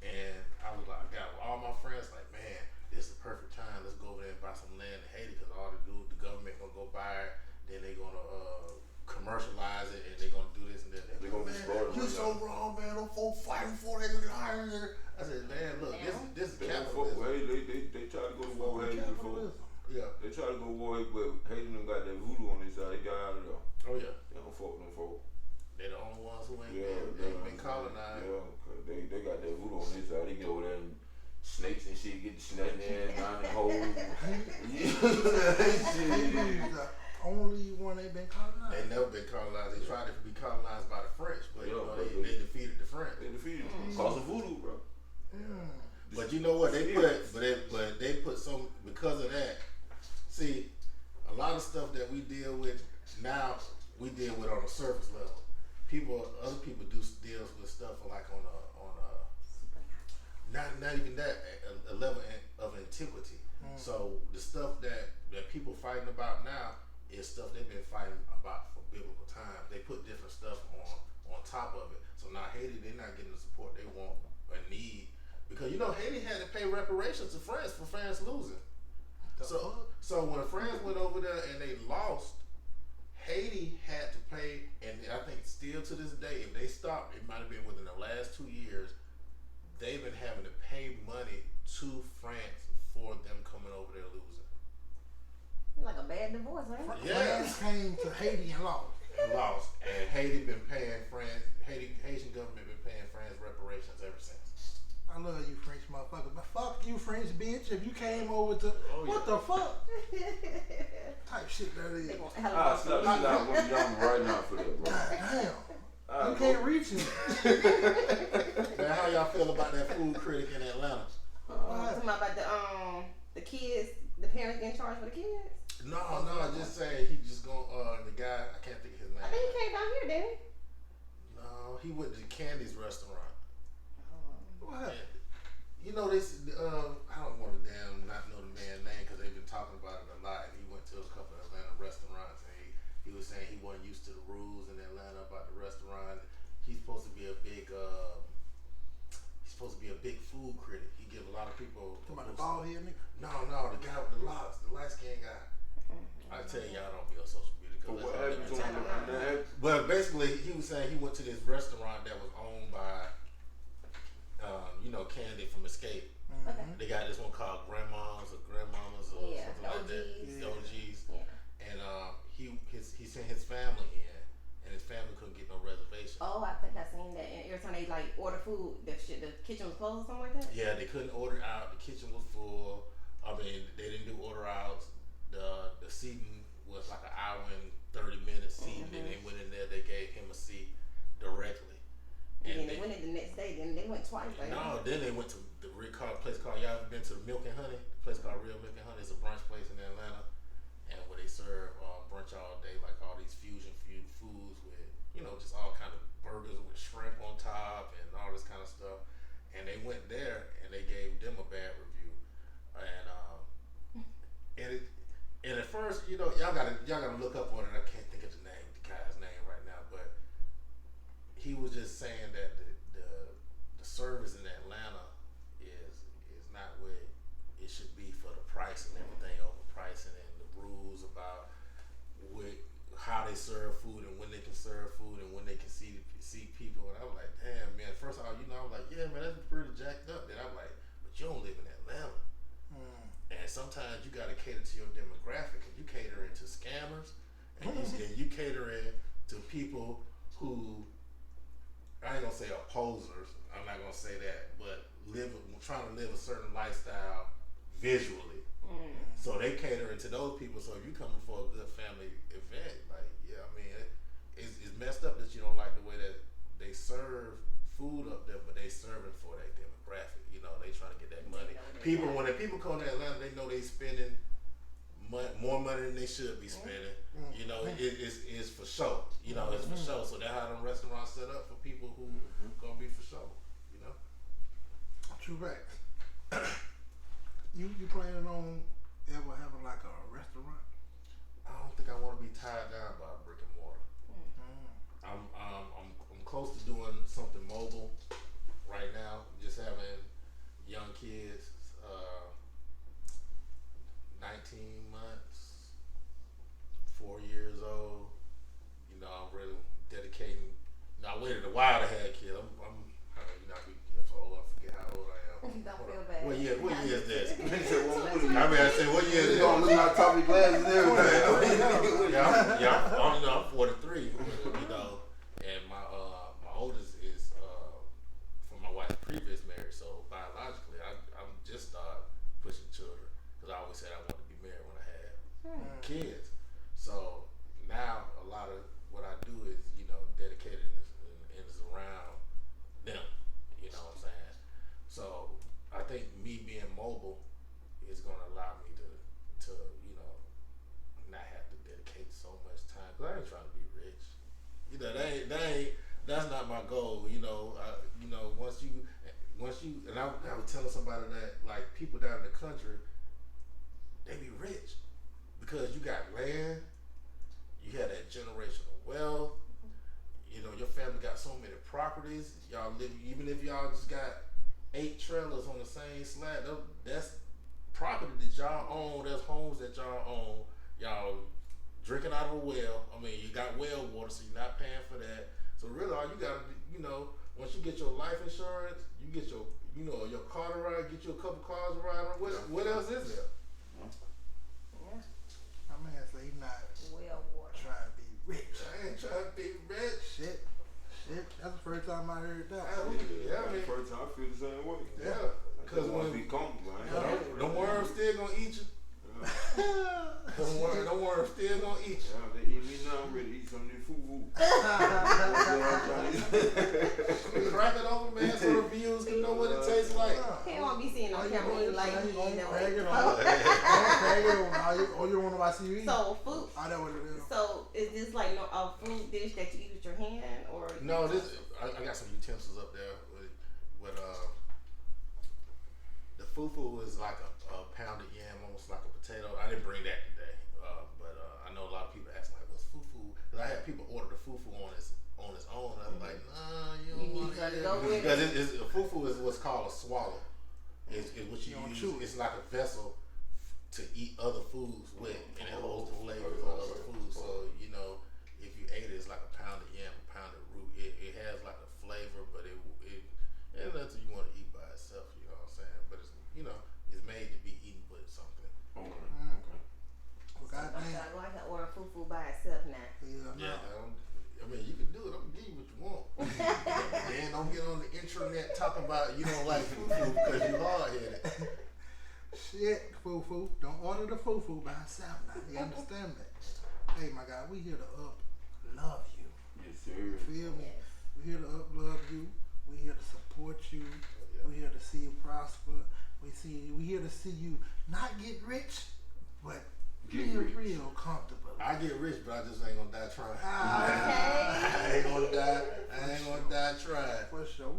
and I was like, I got all my friends like, man, this is the perfect time. Let's go over there and buy some land in Haiti because all the government gonna go buy it. Then they gonna commercialize it, and they gonna do this and that. They gonna destroy it. You're so wrong, man. Them folks fighting for they iron there. I said, man, look, this is capitalism. They try to go to war with Haiti before. Yeah. They try to go to war, but Haiti done got that voodoo on their side. They got out of there. Oh yeah. They don't fuck with them folk. They the only ones who ain't been colonized. Yeah, cause they got that voodoo on their side. They get over there and snakes and shit get snatched in down the hole. The only one they been colonized. They never been colonized. They tried to be colonized by the French, but they defeated the French. They defeated them. Cause of voodoo, bro. But you know what they put some because of that. See, a lot of stuff that we deal with now, we deal with on a surface level. Other people do deals with stuff like on a not even that a level of antiquity. So the stuff that people fighting about now is stuff they've been fighting about for biblical times. They put different stuff on top of it. So now Haiti, they're not getting the support they want or need because Haiti had to pay reparations to France for France losing. So when France went over there and they lost, Haiti had to pay, and I think still to this day, if they stopped, it might have been within the last 2 years, they've been having to pay money to France for them coming over there losing. Like a bad divorce, right? Yeah. France came to Haiti and lost. And Haiti been paying France, Haitian government been paying France reparations ever since. I love you French motherfuckers, but fuck you French bitch if you came over to what the fuck type shit that is. I'll slap the shit out one of y'all right now for that, bro. Damn. You can't reach me. Man, how y'all feel about that food critic in Atlanta? Talking about the kids, the parents getting charged for the kids? No, just saying he just gonna the guy, I can't think of his name. I think he came down here, didn't he? No, he went to Candy's restaurant. What? This. I don't want to not know the man's name because they've been talking about it a lot. And he went to a couple of Atlanta restaurants and he was saying he wasn't used to the rules and basically, he was saying he went to this restaurant that was owned by, Candy from Escape. Okay. They got this one called Grandma's or Grandmama's or something like that. OGs. The OGs. Yeah. And he sent his family in, and his family couldn't get no reservation. Oh, I think I seen that. And every time they like order food, the kitchen was closed or something like that. Yeah, they couldn't order out. The kitchen was full. I mean, they didn't do order outs. The seating was like an hour and 30 minutes seating, and they went in there. They gave him a seat directly. And then they went in the next day. Then they went twice. Right? No, then they went to the place called. Y'all ever been to the Milk and Honey? The place called Real Milk and Honey. It's a brunch place in Atlanta, and where they serve brunch all day, like all these fusion foods with just all kind of burgers with shrimp on top and all this kind of stuff. And they went there and they gave them a bad review, and at first, y'all gotta look up on it. I can't think of the guy's name right now, but he was just saying that the service in Atlanta is not where it should be for the price and everything, overpricing and the rules about how they serve food and when they can serve food and when they can see people. And I was like, damn, man. First of all, I was like, yeah, man, that's pretty jacked up. Then I'm like, but you don't live in Atlanta. And sometimes you got to cater to your demographic. And you catering to scammers and you catering to people who, I ain't going to say opposers. I'm not going to say that, but trying to live a certain lifestyle visually. So they catering to those people. So if you coming for a good family event, like, yeah, I mean, it's messed up that you don't like the way that they serve food up there, but they serving for that demographic. They trying to get that money. When people come to Atlanta, they know they spending more money than they should be spending. It's for show. It's for show. So that's how them restaurants set up for people who gonna be for show. True facts. You planning on ever having like a restaurant? I don't think I want to be tied down by a brick and mortar. I'm close to doing something mobile right now. Just having young kids, 19 months, 4 years old. I'm really dedicating. I waited a while to have kids. I forget how old I am. Don't feel bad. What year is this? I said, what year is this? You don't look like Tommy glasses and everything. I'm 43. And my oldest is from my wife's previous marriage. So biologically, I'm just started pushing children because I always said I wanted to be married when I had kids. So now a lot of what I do is dedicated and is around them. You know what I'm saying? So I think me being mobile is going to allow me to not have to dedicate so much time. Cause I ain't trying to be rich. That's not my goal. Once you, and I was telling somebody that like people down in the country, they be rich because you got land, you have that generational wealth. Your family got so many properties. Y'all live, even if y'all just got 8 trailers on the same slab, that's property that y'all own. That's homes that y'all own. Y'all drinking out of a well. I mean, you got well water, so you're not paying for that. So really, all you gotta do, once you get your life insurance, you get your, your car to ride, get you a couple cars to ride on. What else is there? Yeah. My man said he's not Well water. trying to be rich. I ain't trying to be rich. Shit. That's the first time I heard that. Yeah, I mean, First time I feel the same way. yeah. Because want to when be comfortable, them worms still gonna eat you. Them worms still gonna eat you. They eat me now. I'm ready to eat some of this food. Crack it over, man, so the viewers can know what it tastes like. He won't be seeing on camera you like he Don't know crack it it. on. Crack it on. Oh, you want to watch TV? So food. I know what it is. So is this like a food dish that you eat with your hand or? No, I got some utensils up there with the fufu is like a pounded yam, almost like a potato. I didn't bring that today, but I know a lot of people ask like, "What's fufu?" Because I had people order the fufu on its own. And I'm like, nah, you don't want to go with it. Because fufu is what's called a swallow. It's what you use. chew it. It's like a vessel to eat other foods with, and it holds the flavors of other foods. So if you ate it, it's like a pounded yam intranet talking about you don't like fufu because you hard headed. Shit, foo-foo. Don't order the foo-foo by itself now. You understand that? Hey, my guy, we here to love you. Yes, sir. You feel me? We here to love you. We here to support you. We here to see you prosper. We here to see you not get rich, but real comfortable. I get rich, but I just ain't gonna die trying. Okay. I ain't gonna die trying. For sure.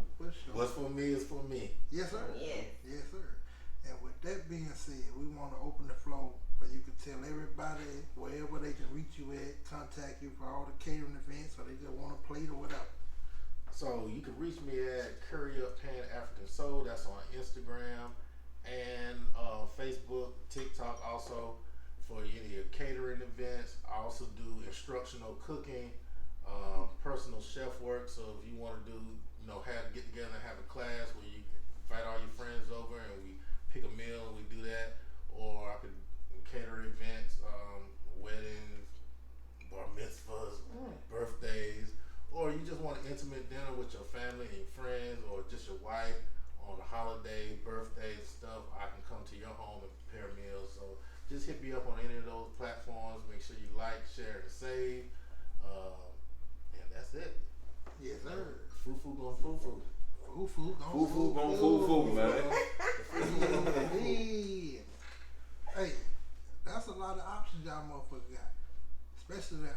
What's for me is for me. Yes, sir. Yes, sir. And with that being said, we want to open the floor where you can tell everybody wherever they can reach you at, contact you for all the catering events, or they just want a plate or whatever. So you can reach me at Curry Up Pan African Soul. That's on Instagram and Facebook, TikTok also for any catering events. I also do instructional cooking, personal chef work. So if you want to do, get together and have a class where you invite all your friends over and we pick a meal and we do that, or I could cater events, weddings, bar mitzvahs, birthdays, or you just want an intimate dinner with your family and your friends, or just your wife on a holiday, birthdays, stuff. I can come to your home and prepare meals. So just hit me up on any of those platforms. Make sure you like, share, and save. And that's it. Yes, sir. Foo-foo gon' foo-foo. Foo-foo gon' Foo-foo gon' foo-foo, man. Hey, that's a lot of options y'all motherfuckers got. Especially that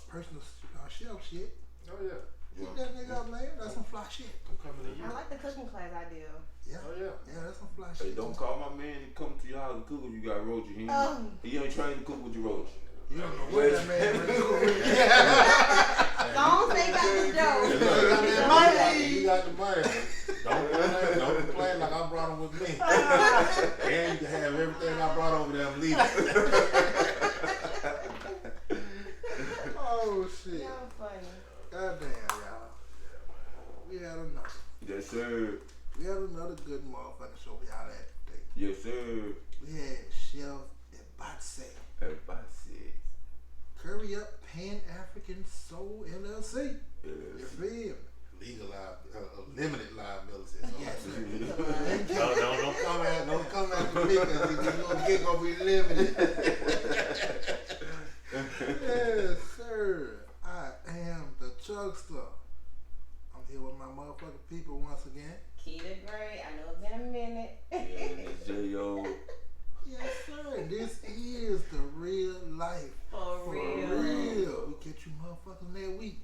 personal shelf shit. Oh yeah. Keep that nigga up, man. That's some fly shit. I'm coming to you. I like the cooking class idea. Yeah. Oh yeah. Yeah, that's some fly Hey, shit. don't call my man to come to your house and cook if you got roaches. He ain't trained to cook with your roaches. You don't know where that man really cook with. Don't say got the dough. You got the money. Don't complain like I brought him with me. And you can have everything I brought over there. I'm leaving. Oh shit. Y'all funny. Goddamn, y'all. We had another. Yes, sir. We had another good motherfucking show for y'all that day. Yes, sir. We had Chef Abasi Abasi. Curry Up Pan African Soul LLC. You feel me? Legal limited liability. Yes, sir. Don't come after me because it's gonna be limited. Yes, sir. I am the Chugster. I'm here with my motherfucking people once again. Keita Gray, I know it's been a minute. Yeah, Miss J.O. Yes, sir. This is the real life. For real. We catch you motherfuckers that week.